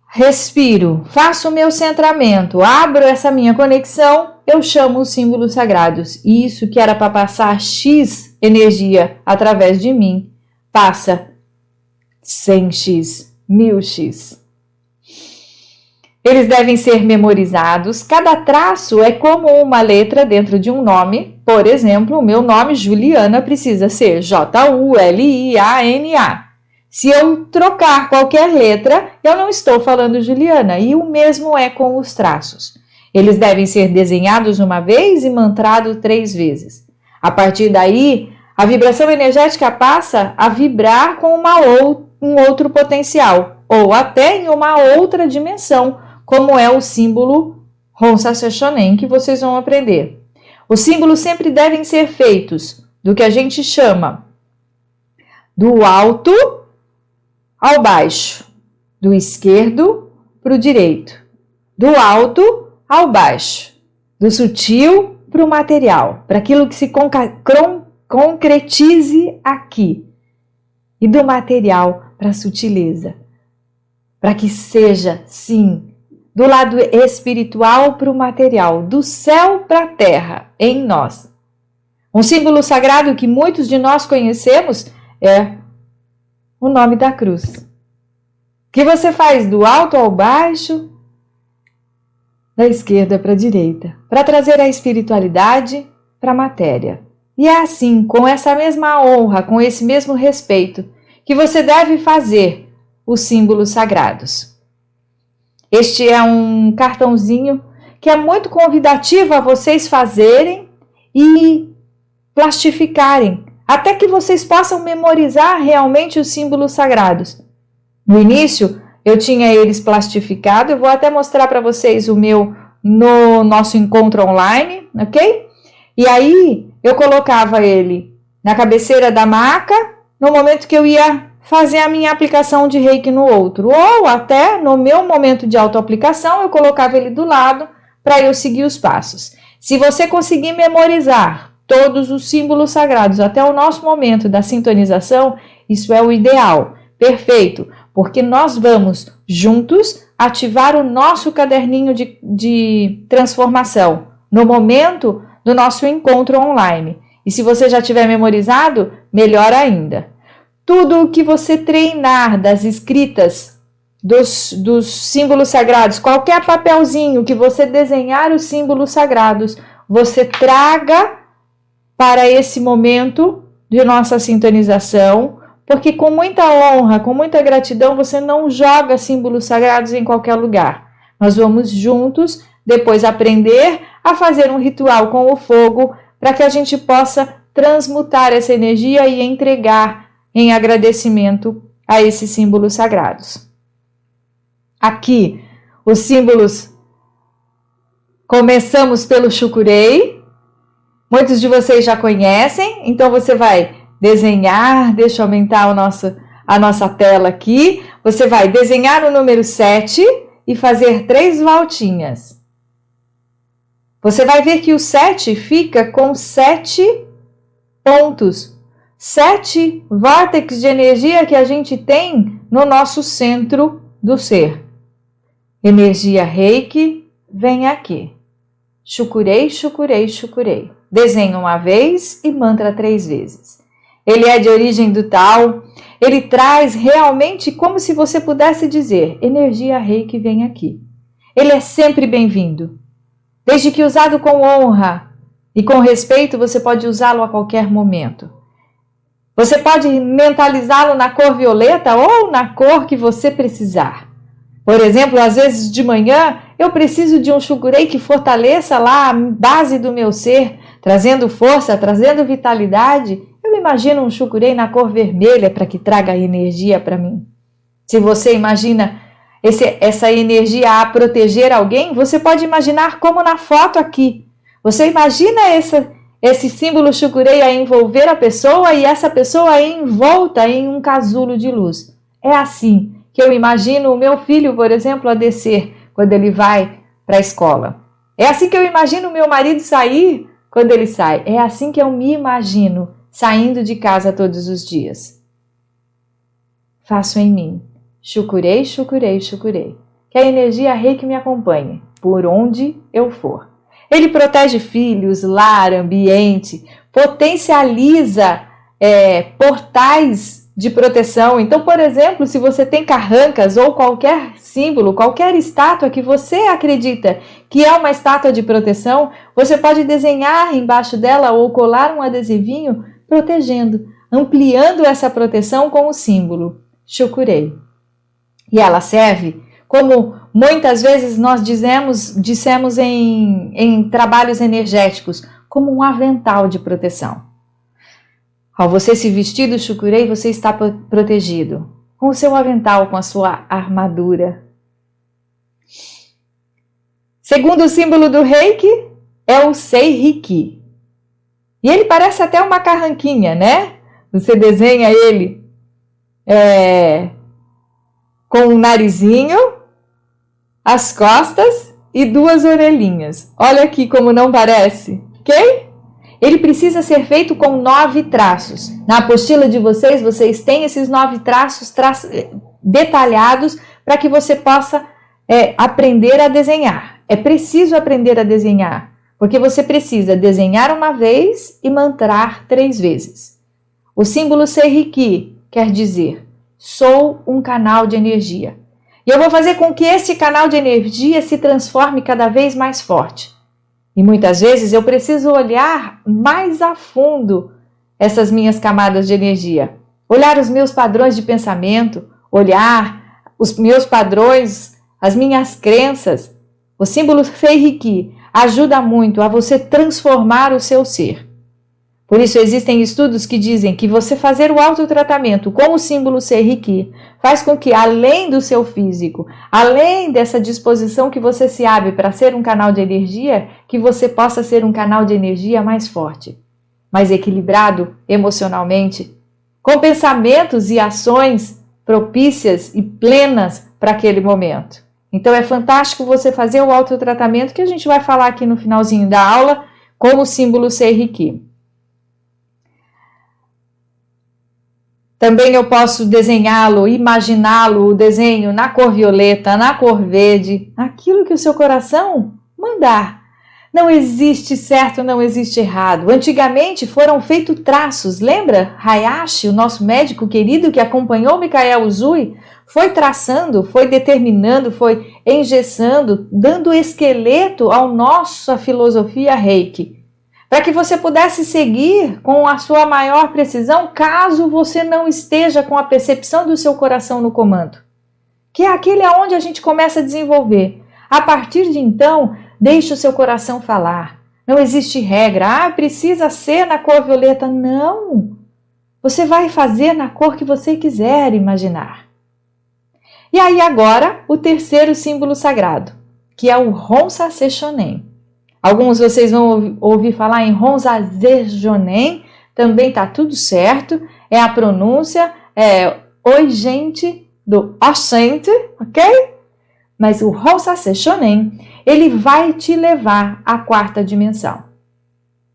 Respiro, faço o meu centramento, abro essa minha conexão, eu chamo os símbolos sagrados. E isso que era para passar X energia através de mim, passa 100x, 1000x. Eles devem ser memorizados. Cada traço é como uma letra dentro de um nome. Por exemplo, o meu nome, Juliana, precisa ser Juliana. Se eu trocar qualquer letra, eu não estou falando Juliana. E o mesmo é com os traços. Eles devem ser desenhados uma vez e mantrados 3 vezes. A partir daí, a vibração energética passa a vibrar com um outro potencial, ou até em uma outra dimensão, como é o símbolo Honsa Seishonen, que vocês vão aprender. Os símbolos sempre devem ser feitos do que a gente chama do alto ao baixo, do esquerdo para o direito, do alto ao baixo, do sutil para o material, para aquilo que se concretize aqui, e do material para a sutileza, para que seja, sim, do lado espiritual para o material, do céu para a terra, em nós. Um símbolo sagrado que muitos de nós conhecemos é o nome da cruz, que você faz do alto ao baixo, da esquerda para a direita, para trazer a espiritualidade para a matéria. E é assim, com essa mesma honra, com esse mesmo respeito, que você deve fazer os símbolos sagrados. Este é um cartãozinho que é muito convidativo a vocês fazerem e plastificarem, até que vocês possam memorizar realmente os símbolos sagrados. No início, eu tinha eles plastificados, eu vou até mostrar para vocês o meu no nosso encontro online, ok? E aí, eu colocava ele na cabeceira da maca, no momento que eu ia fazer a minha aplicação de reiki no outro, ou até no meu momento de autoaplicação, eu colocava ele do lado para eu seguir os passos. Se você conseguir memorizar todos os símbolos sagrados até o nosso momento da sintonização, isso é o ideal, perfeito, porque nós vamos juntos ativar o nosso caderninho de transformação no momento do nosso encontro online. E se você já tiver memorizado, melhor ainda. Tudo o que você treinar das escritas dos símbolos sagrados, qualquer papelzinho que você desenhar os símbolos sagrados, você traga para esse momento de nossa sintonização, porque com muita honra, com muita gratidão, você não joga símbolos sagrados em qualquer lugar. Nós vamos juntos depois aprender a fazer um ritual com o fogo para que a gente possa transmutar essa energia e entregar em agradecimento a esses símbolos sagrados. Aqui, os símbolos, começamos pelo Shukurei, muitos de vocês já conhecem, então você vai desenhar, deixa eu aumentar a nossa tela aqui, você vai desenhar o número 7 e fazer 3 voltinhas. Você vai ver que o 7 fica com 7 pontos, 7 vórtices de energia que a gente tem no nosso centro do ser. Energia Reiki, vem aqui. Shukurei, Shukurei, Shukurei. Desenha uma vez e mantra 3 vezes. Ele é de origem do Tao, ele traz realmente como se você pudesse dizer, energia Reiki vem aqui. Ele é sempre bem-vindo. Desde que usado com honra e com respeito, você pode usá-lo a qualquer momento. Você pode mentalizá-lo na cor violeta ou na cor que você precisar. Por exemplo, às vezes de manhã, eu preciso de um Shugurei que fortaleça lá a base do meu ser, trazendo força, trazendo vitalidade. Eu imagino um Shugurei na cor vermelha para que traga energia para mim. Se você imagina essa energia a proteger alguém, você pode imaginar como na foto aqui. Você imagina esse símbolo Shugurei a envolver a pessoa e essa pessoa é envolta em um casulo de luz. É assim que eu imagino o meu filho, por exemplo, a descer quando ele vai para a escola. É assim que eu imagino o meu marido sair quando ele sai. É assim que eu me imagino saindo de casa todos os dias. Faço em mim. Shukurei, shukurei, shukurei. Que a energia Reiki me acompanhe, por onde eu for. Ele protege filhos, lar, ambiente, potencializa portais de proteção. Então, por exemplo, se você tem carrancas ou qualquer símbolo, qualquer estátua que você acredita que é uma estátua de proteção, você pode desenhar embaixo dela ou colar um adesivinho protegendo, ampliando essa proteção com o símbolo Shukurei. E ela serve, como muitas vezes nós dissemos em trabalhos energéticos, como um avental de proteção. Ao você se vestir do Shukurei, você está protegido. Com o seu avental, com a sua armadura. Segundo símbolo do Reiki, é o Seiriki. E ele parece até uma carranquinha, né? Você desenha ele com um narizinho, as costas e 2 orelhinhas. Olha aqui como não parece, ok? Ele precisa ser feito com 9 traços. Na apostila de vocês têm esses 9 traços detalhados para que você possa aprender a desenhar. É preciso aprender a desenhar, porque você precisa desenhar uma vez e mantrar 3 vezes. O símbolo Seiriki quer dizer, sou um canal de energia. E eu vou fazer com que esse canal de energia se transforme cada vez mais forte. E muitas vezes eu preciso olhar mais a fundo essas minhas camadas de energia. Olhar os meus padrões de pensamento, olhar os meus padrões, as minhas crenças. O símbolo Seiriki ajuda muito a você transformar o seu ser. Por isso existem estudos que dizem que você fazer o autotratamento com o símbolo Seiriki faz com que, além do seu físico, além dessa disposição que você se abre para ser um canal de energia, que você possa ser um canal de energia mais forte, mais equilibrado emocionalmente, com pensamentos e ações propícias e plenas para aquele momento. Então é fantástico você fazer o autotratamento que a gente vai falar aqui no finalzinho da aula com o símbolo Seiriki. Também eu posso desenhá-lo, imaginá-lo, o desenho na cor violeta, na cor verde, aquilo que o seu coração mandar. Não existe certo, não existe errado. Antigamente foram feitos traços, lembra? Hayashi, o nosso médico querido que acompanhou Mikhail Uzui, foi traçando, foi determinando, foi engessando, dando esqueleto à nossa filosofia Reiki. Para que você pudesse seguir com a sua maior precisão, caso você não esteja com a percepção do seu coração no comando. Que é aquele aonde a gente começa a desenvolver. A partir de então, deixe o seu coração falar. Não existe regra. Precisa ser na cor violeta. Não! Você vai fazer na cor que você quiser imaginar. E aí agora, o terceiro símbolo sagrado, que é o Honsa Seishonen. Alguns de vocês vão ouvir falar em Honsa Seishonen, também está tudo certo, é a pronúncia, oi gente, do oxente, ok? Mas o Honsa Seishonen, ele vai te levar à 4ª dimensão.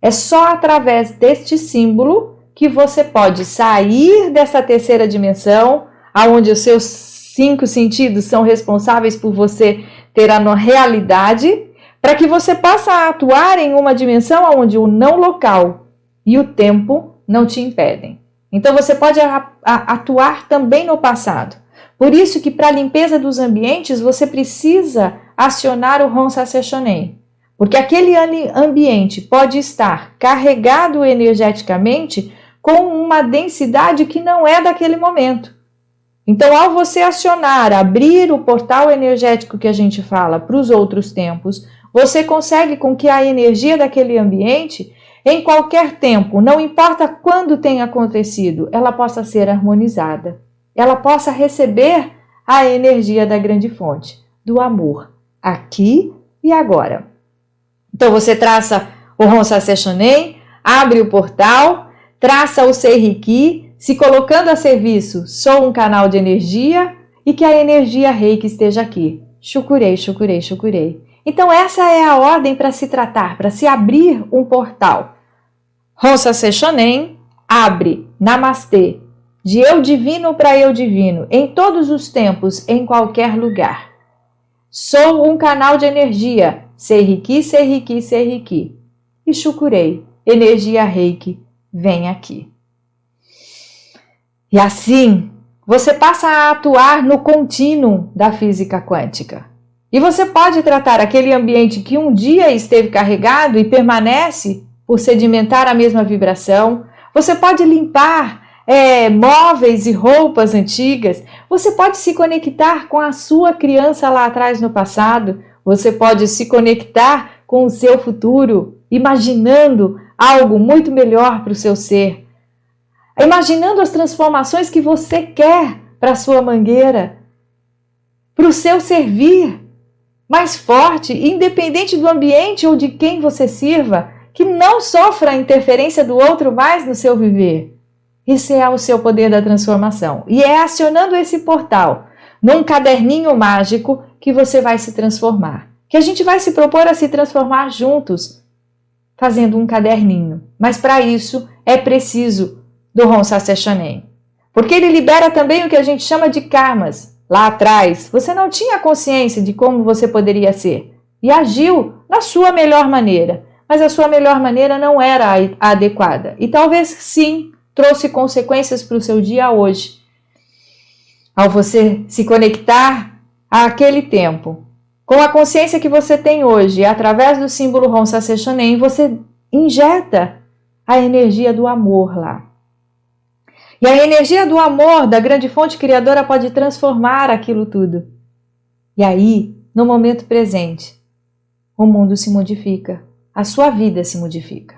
É só através deste símbolo que você pode sair dessa 3ª dimensão, onde os seus 5 sentidos são responsáveis por você ter a realidade, para que você possa atuar em uma dimensão onde o não local e o tempo não te impedem. Então você pode atuar também no passado. Por isso que para a limpeza dos ambientes você precisa acionar o Hon Sase Shonen. Porque aquele ambiente pode estar carregado energeticamente com uma densidade que não é daquele momento. Então, ao você acionar, abrir o portal energético que a gente fala para os outros tempos, você consegue com que a energia daquele ambiente, em qualquer tempo, não importa quando tenha acontecido, ela possa ser harmonizada. Ela possa receber a energia da grande fonte, do amor, aqui e agora. Então você traça o Hon Sase Shonen, abre o portal, traça o Seiriki, se colocando a serviço, sou um canal de energia e que a energia Reiki esteja aqui. Shukurei, shukurei, shukurei. Então essa é a ordem para se tratar, para se abrir um portal. Hon Sase Shonen, abre, Namastê, de eu divino para eu divino, em todos os tempos, em qualquer lugar. Sou um canal de energia, Seiriki, Seiriki, Seiriki. E Shukurei, energia Reiki, vem aqui. E assim, você passa a atuar no contínuo da física quântica. E você pode tratar aquele ambiente que um dia esteve carregado e permanece por sedimentar a mesma vibração. Você pode limpar móveis e roupas antigas. Você pode se conectar com a sua criança lá atrás no passado. Você pode se conectar com o seu futuro, imaginando algo muito melhor para o seu ser. Imaginando as transformações que você quer para a sua mangueira, para o seu servir mais forte, independente do ambiente ou de quem você sirva, que não sofra a interferência do outro mais no seu viver. Esse é o seu poder da transformação. E é acionando esse portal, num caderninho mágico, que você vai se transformar. Que a gente vai se propor a se transformar juntos, fazendo um caderninho. Mas para isso é preciso do Hon Sase Shonen. Porque ele libera também o que a gente chama de karmas. Lá atrás, você não tinha consciência de como você poderia ser. E agiu na sua melhor maneira. Mas a sua melhor maneira não era a adequada. E talvez sim trouxe consequências para o seu dia hoje. Ao você se conectar àquele tempo, com a consciência que você tem hoje, através do símbolo Hon Sase Shonen, você injeta a energia do amor lá. E a energia do amor da grande fonte criadora pode transformar aquilo tudo. E aí, no momento presente, o mundo se modifica, a sua vida se modifica.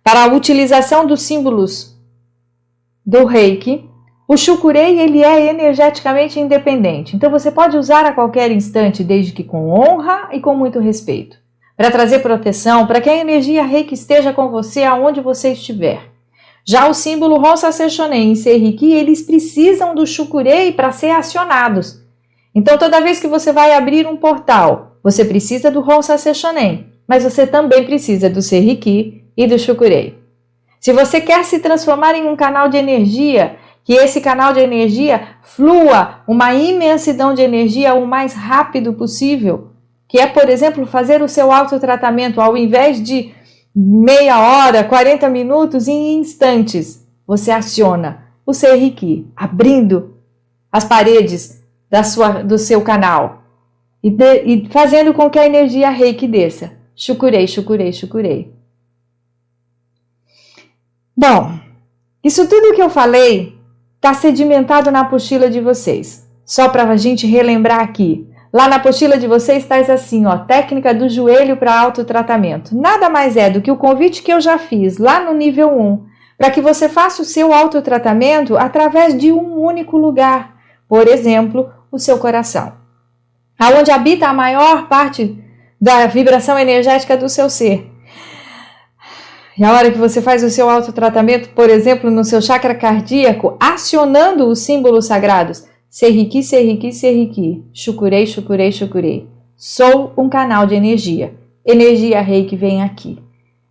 Para a utilização dos símbolos do Reiki, o Shukurei ele é energeticamente independente. Então você pode usar a qualquer instante, desde que com honra e com muito respeito, para trazer proteção, para que a energia Reiki esteja com você aonde você estiver. Já o símbolo Hon Sase Shonen e Seiriki, eles precisam do Shukurei para ser acionados. Então toda vez que você vai abrir um portal, você precisa do Hon Sase Shonen, mas você também precisa do Seiriki e do Shukurei. Se você quer se transformar em um canal de energia, que esse canal de energia flua uma imensidão de energia o mais rápido possível, que é, por exemplo, fazer o seu autotratamento ao invés de meia hora, 40 minutos, em instantes, você aciona o Seiriki, abrindo as paredes do seu canal e fazendo com que a energia Reiki desça. Shukurei, Shukurei, Shukurei. Bom, isso tudo que eu falei está sedimentado na apostila de vocês. Só para a gente relembrar aqui. Lá na apostila de vocês está assim, ó, técnica do joelho para autotratamento. Nada mais é do que o convite que eu já fiz lá no nível 1, para que você faça o seu autotratamento através de um único lugar. Por exemplo, o seu coração. Aonde habita a maior parte da vibração energética do seu ser. E a hora que você faz o seu autotratamento, por exemplo, no seu chakra cardíaco, acionando os símbolos sagrados, Seiriki, Seiriki, Seiriki, Shukurei, Shukurei, Shukurei. Sou um canal de energia. Energia Reiki vem aqui.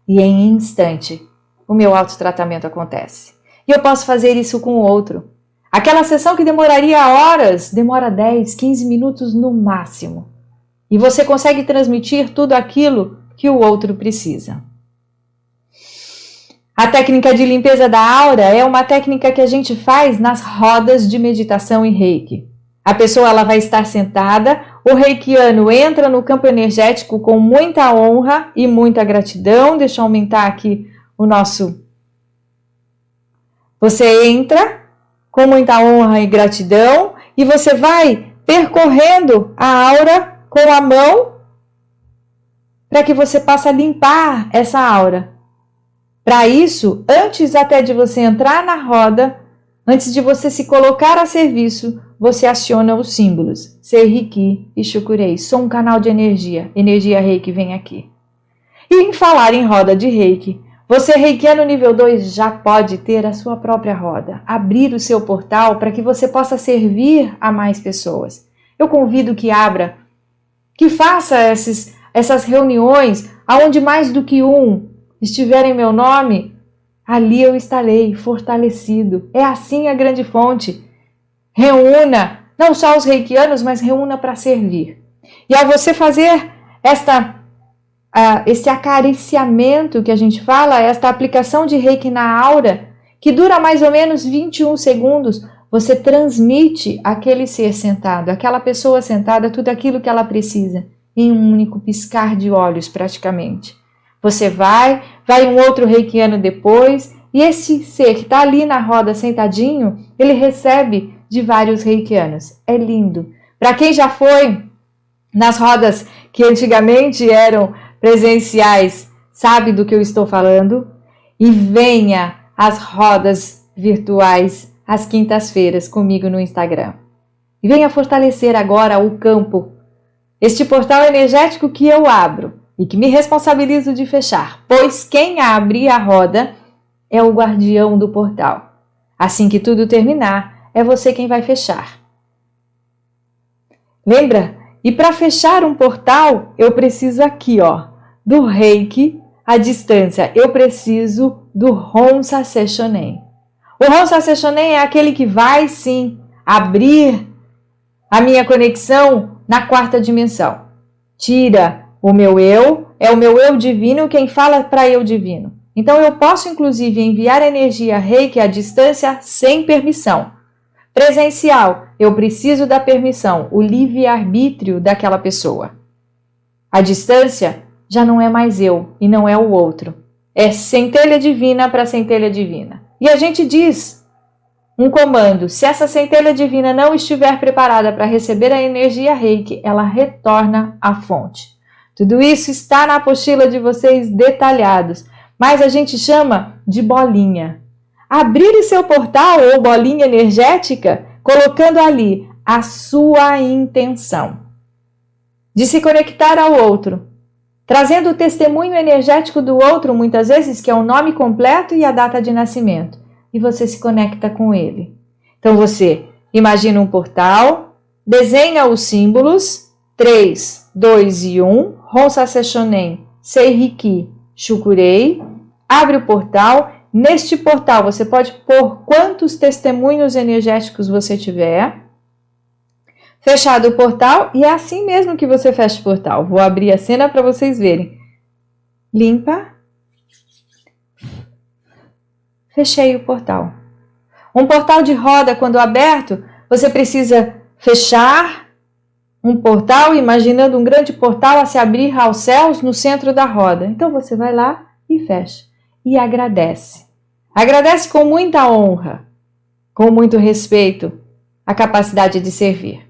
E em instante, o meu autotratamento acontece. E eu posso fazer isso com o outro. Aquela sessão que demoraria horas, demora 10, 15 minutos no máximo. E você consegue transmitir tudo aquilo que o outro precisa. A técnica de limpeza da aura é uma técnica que a gente faz nas rodas de meditação e reiki. A pessoa ela vai estar sentada, o reikiano entra no campo energético com muita honra e muita gratidão. Deixa eu aumentar aqui o nosso... Você entra com muita honra e gratidão e você vai percorrendo a aura com a mão para que você possa limpar essa aura. Para isso, antes até de você entrar na roda, antes de você se colocar a serviço, você aciona os símbolos Seiriki e Shukurei. Sou um canal de energia. Energia Reiki vem aqui. E em falar em roda de Reiki, você reikiano nível 2 já pode ter a sua própria roda. Abrir o seu portal para que você possa servir a mais pessoas. Eu convido que abra, que faça essas reuniões aonde mais do que um estiver em meu nome, ali eu estarei fortalecido. É assim a grande fonte. Reúna não só os reikianos, mas reúna para servir. E ao você fazer esse acariciamento que a gente fala, esta aplicação de reiki na aura, que dura mais ou menos 21 segundos, você transmite àquele ser sentado, àquela pessoa sentada, tudo aquilo que ela precisa, em um único piscar de olhos praticamente. Você vai um outro reikiano depois, e esse ser que está ali na roda sentadinho, ele recebe de vários reikianos. É lindo. Para quem já foi nas rodas que antigamente eram presenciais, sabe do que eu estou falando? E venha às rodas virtuais às quintas-feiras comigo no Instagram. E venha fortalecer agora o campo, este portal energético que eu abro e que me responsabilizo de fechar, pois quem abre a roda é o guardião do portal. Assim que tudo terminar, é você quem vai fechar. Lembra? E para fechar um portal, eu preciso aqui, do Reiki à distância. Eu preciso do Honsa Seishonen. O Honsa Seishonen é aquele que vai, sim, abrir a minha conexão na quarta dimensão. Tira o meu eu, é o meu eu divino quem fala para eu divino. Então eu posso, inclusive, enviar energia Reiki à distância sem permissão. Presencial, eu preciso da permissão, o livre-arbítrio daquela pessoa. A distância já não é mais eu e não é o outro. É centelha divina para centelha divina. E a gente diz um comando, se essa centelha divina não estiver preparada para receber a energia Reiki, ela retorna à fonte. Tudo isso está na apostila de vocês detalhados, mas a gente chama de bolinha. Abrir o seu portal ou bolinha energética, colocando ali a sua intenção de se conectar ao outro, trazendo o testemunho energético do outro, muitas vezes, que é o nome completo e a data de nascimento, e você se conecta com ele. Então você imagina um portal, desenha os símbolos 3, 2 e 1, Honsa Seishonen, Seiriki, Shukurei, abre o portal. Neste portal você pode pôr quantos testemunhos energéticos você tiver. Fechado o portal, e é assim mesmo que você fecha o portal. Vou abrir a cena para vocês verem. Limpa. Fechei o portal. Um portal de roda, quando aberto, você precisa fechar um portal, imaginando um grande portal a se abrir aos céus no centro da roda. Então você vai lá e fecha. E agradece. Agradece com muita honra, com muito respeito, a capacidade de servir.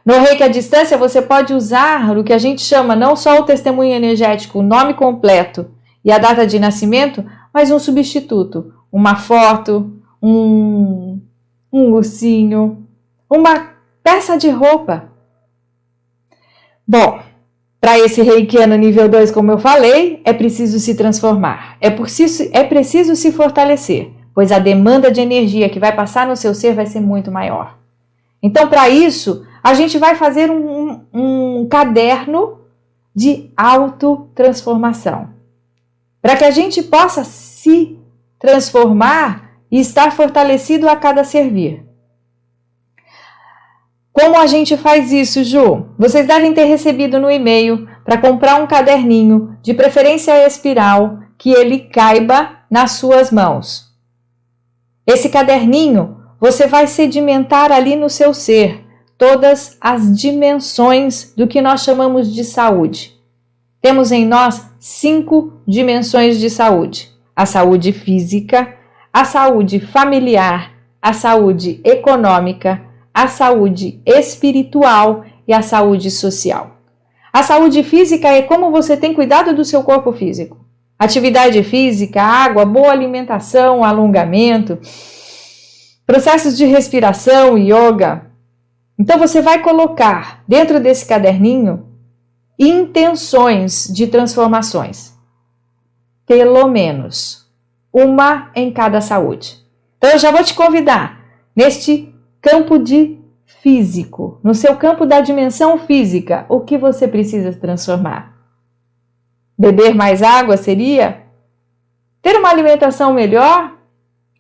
No Reiki à distância, você pode usar o que a gente chama não só o testemunho energético, o nome completo e a data de nascimento, mas um substituto, uma foto, um ursinho, uma peça de roupa. Bom, para esse reikiano nível 2, como eu falei, é preciso se transformar, é preciso se fortalecer, pois a demanda de energia que vai passar no seu ser vai ser muito maior. Então, para isso, a gente vai fazer um caderno de autotransformação, para que a gente possa se transformar e estar fortalecido a cada servir. Como a gente faz isso, Ju? Vocês devem ter recebido no e-mail para comprar um caderninho, de preferência espiral, que ele caiba nas suas mãos. Esse caderninho, você vai sedimentar ali no seu ser todas as dimensões do que nós chamamos de saúde. Temos em nós 5 dimensões de saúde: a saúde física, a saúde familiar, a saúde econômica, a saúde espiritual e a saúde social. A saúde física é como você tem cuidado do seu corpo físico. Atividade física, água, boa alimentação, alongamento, processos de respiração, yoga. Então você vai colocar dentro desse caderninho intenções de transformações. Pelo menos uma em cada saúde. Então eu já vou te convidar neste campo de físico, no seu campo da dimensão física, o que você precisa transformar? Beber mais água seria? Ter uma alimentação melhor?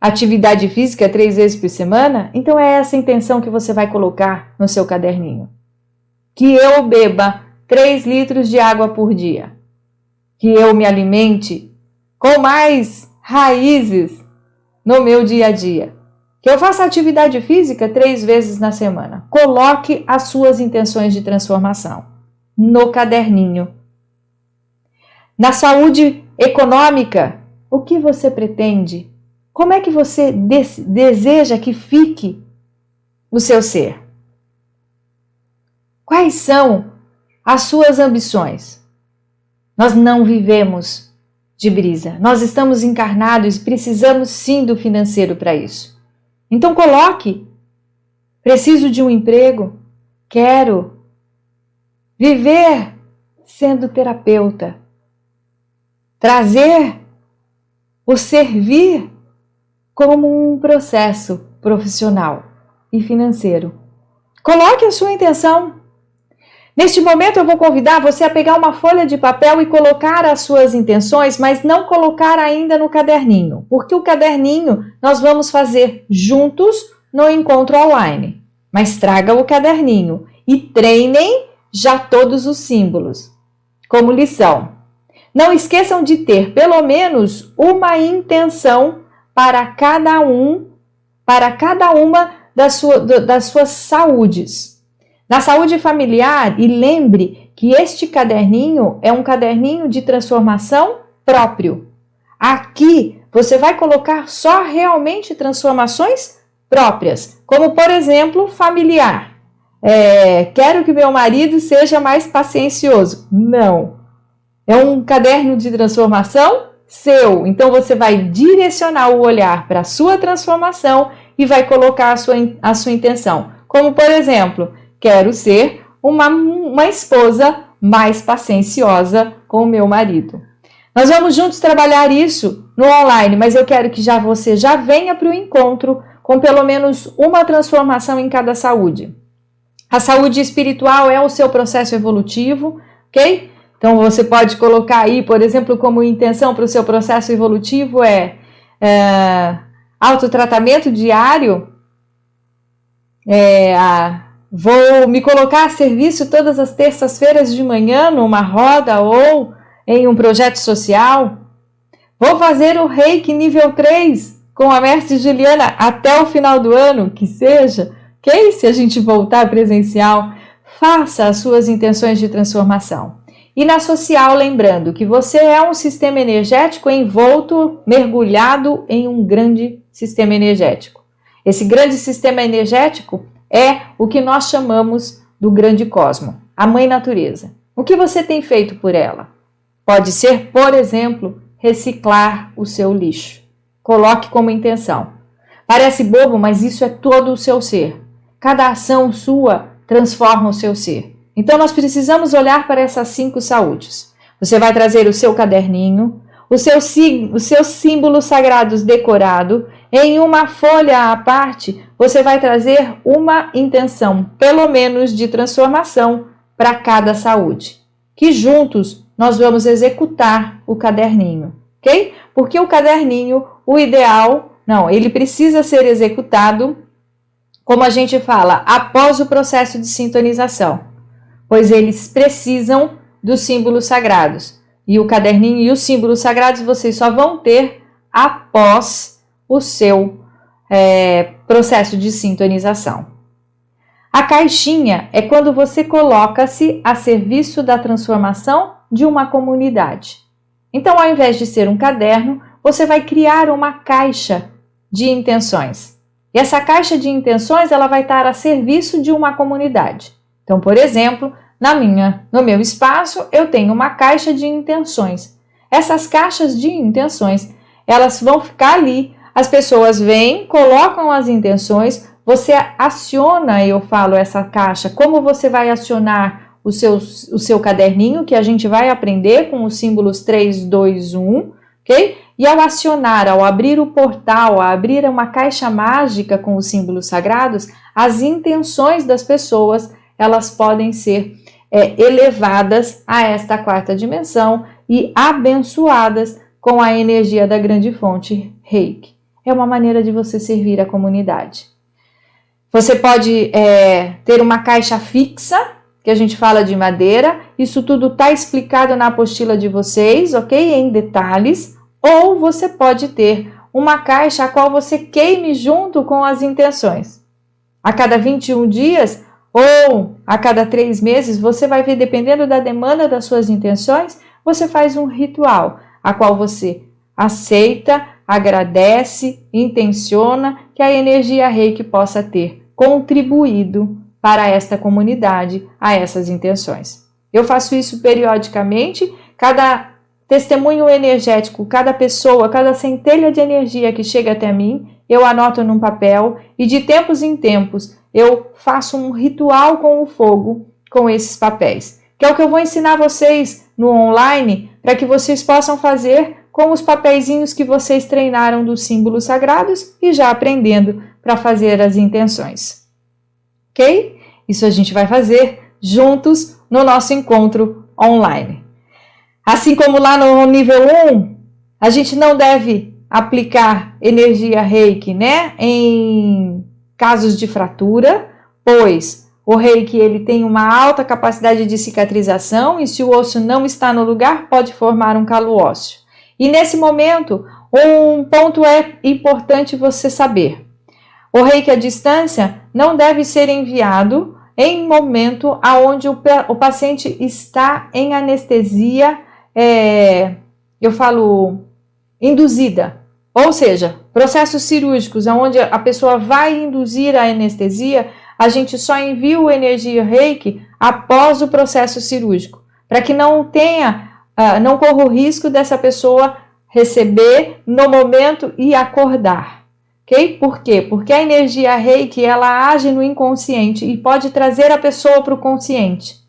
Atividade física 3 vezes por semana? Então é essa intenção que você vai colocar no seu caderninho. Que eu beba 3 litros de água por dia. Que eu me alimente com mais raízes no meu dia a dia. Que eu faça atividade física 3 vezes na semana. Coloque as suas intenções de transformação no caderninho. Na saúde econômica, o que você pretende? Como é que você deseja que fique o seu ser? Quais são as suas ambições? Nós não vivemos de brisa. Nós estamos encarnados e precisamos sim do financeiro para isso. Então coloque: preciso de um emprego, quero viver sendo terapeuta, trazer o servir como um processo profissional e financeiro. Coloque a sua intenção. Neste momento eu vou convidar você a pegar uma folha de papel e colocar as suas intenções, mas não colocar ainda no caderninho, porque o caderninho nós vamos fazer juntos no encontro online. Mas traga o caderninho e treinem já todos os símbolos. Como lição, não esqueçam de ter pelo menos uma intenção para cada uma das suas saúdes. Na saúde familiar, e lembre que este caderninho é um caderninho de transformação próprio. Aqui você vai colocar só realmente transformações próprias, como por exemplo, familiar. Quero que meu marido seja mais paciencioso. Não. É um caderno de transformação seu. Então você vai direcionar o olhar para a sua transformação e vai colocar a sua intenção. Como por exemplo, quero ser uma esposa mais pacienciosa com o meu marido. Nós vamos juntos trabalhar isso no online, mas eu quero que você já venha para o encontro com pelo menos uma transformação em cada saúde. A saúde espiritual é o seu processo evolutivo, ok? Então você pode colocar aí, por exemplo, como intenção para o seu processo evolutivo autotratamento diário, vou me colocar a serviço todas as terças-feiras de manhã numa roda ou em um projeto social. Vou fazer o Reiki nível 3 com a mestre Juliana até o final do ano, que seja. Ok? Se a gente voltar presencial, faça as suas intenções de transformação. E na social, lembrando que você é um sistema energético envolto, mergulhado em um grande sistema energético. Esse grande sistema energético é o que nós chamamos do grande cosmo, a mãe natureza. O que você tem feito por ela? Pode ser, por exemplo, reciclar o seu lixo. Coloque como intenção. Parece bobo, mas isso é todo o seu ser. Cada ação sua transforma o seu ser. Então nós precisamos olhar para essas 5 saúdes. Você vai trazer o seu caderninho, os seus símbolos sagrados decorados. Em uma folha à parte, você vai trazer uma intenção, pelo menos de transformação, para cada saúde. Que juntos nós vamos executar o caderninho, ok? Porque o caderninho, o ideal, ele precisa ser executado, como a gente fala, após o processo de sintonização, pois eles precisam dos símbolos sagrados. E o caderninho e os símbolos sagrados vocês só vão ter após o seu processo de sintonização. A caixinha é quando você coloca-se a serviço da transformação de uma comunidade. Então, ao invés de ser um caderno, você vai criar uma caixa de intenções. E essa caixa de intenções ela vai estar a serviço de uma comunidade. Então, por exemplo, no meu espaço, eu tenho uma caixa de intenções. Essas caixas de intenções, elas vão ficar ali. As pessoas vêm, colocam as intenções, você aciona, eu falo essa caixa, como você vai acionar o seu caderninho, que a gente vai aprender com os símbolos 3, 2, 1, ok? E ao acionar, ao abrir o portal, ao abrir uma caixa mágica com os símbolos sagrados, as intenções das pessoas, elas podem ser elevadas a esta quarta dimensão e abençoadas com a energia da grande fonte Reiki. É uma maneira de você servir a comunidade. Você pode ter uma caixa fixa, que a gente fala de madeira. Isso tudo está explicado na apostila de vocês, ok? Em detalhes. Ou você pode ter uma caixa a qual você queime junto com as intenções. A cada 21 dias ou a cada 3 meses, você vai ver, dependendo da demanda das suas intenções, você faz um ritual, a qual você aceita, agradece, intenciona que a energia Reiki possa ter contribuído para esta comunidade, a essas intenções. Eu faço isso periodicamente, cada testemunho energético, cada pessoa, cada centelha de energia que chega até mim, eu anoto num papel e de tempos em tempos eu faço um ritual com o fogo com esses papéis, que é o que eu vou ensinar vocês no online para que vocês possam fazer com os papeizinhos que vocês treinaram dos símbolos sagrados e já aprendendo para fazer as intenções. Ok? Isso a gente vai fazer juntos no nosso encontro online. Assim como lá no nível 1, a gente não deve aplicar energia Reiki, né, em casos de fratura, pois o Reiki ele tem uma alta capacidade de cicatrização e se o osso não está no lugar, pode formar um calo ósseo. E nesse momento, um ponto é importante você saber. O Reiki à distância não deve ser enviado em momento onde o paciente está em anestesia, eu falo induzida, ou seja, processos cirúrgicos onde a pessoa vai induzir a anestesia, a gente só envia o energia Reiki após o processo cirúrgico, para que não corra o risco dessa pessoa receber no momento e acordar. Okay? Por quê? Porque a energia Reiki ela age no inconsciente e pode trazer a pessoa para o consciente.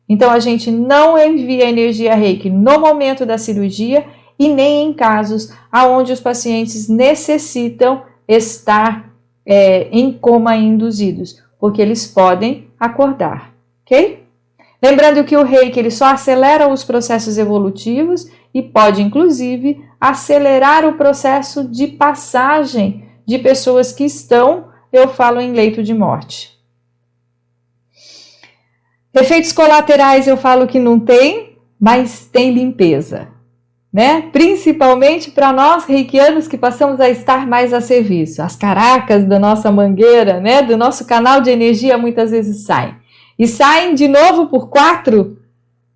Então a gente não envia energia Reiki no momento da cirurgia e nem em casos onde os pacientes necessitam estar em coma induzidos, porque eles podem acordar, ok? Lembrando que o Reiki ele só acelera os processos evolutivos e pode, inclusive, acelerar o processo de passagem de pessoas que estão, eu falo, em leito de morte. Efeitos colaterais eu falo que não tem, mas tem limpeza, né? Principalmente para nós reikianos que passamos a estar mais a serviço. As caracas da nossa mangueira, né? Do nosso canal de energia muitas vezes saem. E saem de novo por 4,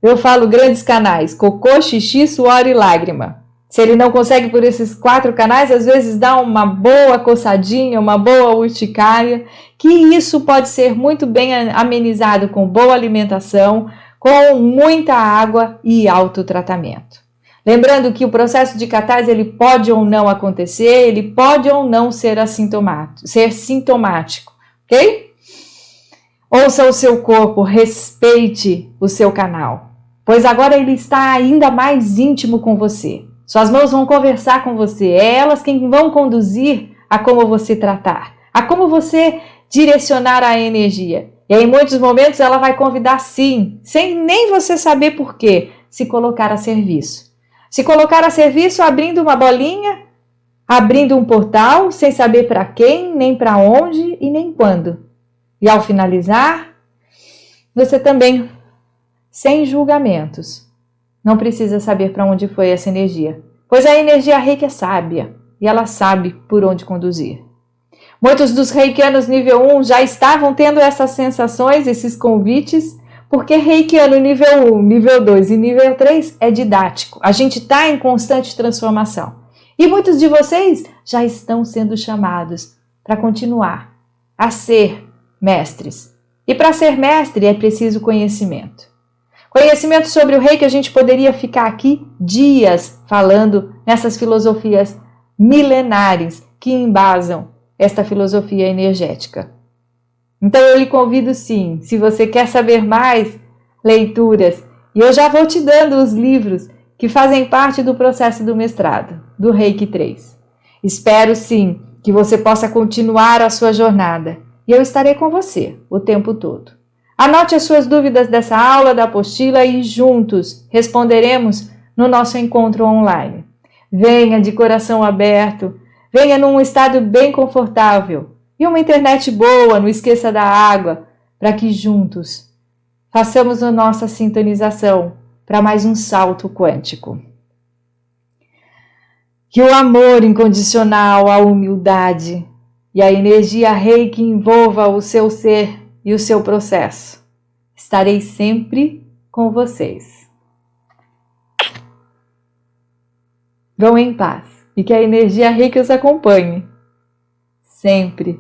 eu falo, grandes canais: cocô, xixi, suor e lágrima. Se ele não consegue por esses 4 canais, às vezes dá uma boa coçadinha, uma boa urticária, que isso pode ser muito bem amenizado com boa alimentação, com muita água e autotratamento. Lembrando que o processo de catarse ele pode ou não acontecer, ele pode ou não ser sintomático, ok? Ouça o seu corpo, respeite o seu canal, pois agora ele está ainda mais íntimo com você. Suas mãos vão conversar com você, é elas quem vão conduzir a como você tratar, a como você direcionar a energia. E aí, em muitos momentos ela vai convidar sim, sem nem você saber por quê, se colocar a serviço. Se colocar a serviço abrindo uma bolinha, abrindo um portal, sem saber para quem, nem para onde e nem quando. E ao finalizar, você também, sem julgamentos, não precisa saber para onde foi essa energia, pois a energia reiki é sábia e ela sabe por onde conduzir. Muitos dos reikianos nível 1 já estavam tendo essas sensações, esses convites, porque reikiano nível 1, nível 2 e nível 3 é didático. A gente está em constante transformação. E muitos de vocês já estão sendo chamados para continuar a ser mestres. E para ser mestre é preciso conhecimento. Conhecimento sobre o reiki, a gente poderia ficar aqui dias falando nessas filosofias milenares que embasam esta filosofia energética. Então eu lhe convido sim, se você quer saber mais, leituras, e eu já vou te dando os livros que fazem parte do processo do mestrado, do Reiki 3. Espero sim que você possa continuar a sua jornada e eu estarei com você o tempo todo. Anote as suas dúvidas dessa aula, da apostila e juntos responderemos no nosso encontro online. Venha de coração aberto, venha num estado bem confortável e uma internet boa, não esqueça da água, para que juntos façamos a nossa sintonização para mais um salto quântico. Que o amor incondicional, a humildade e a energia reiki envolva o seu ser e o seu processo. Estarei sempre com vocês. Vão em paz e que a energia reiki os acompanhe. Sempre.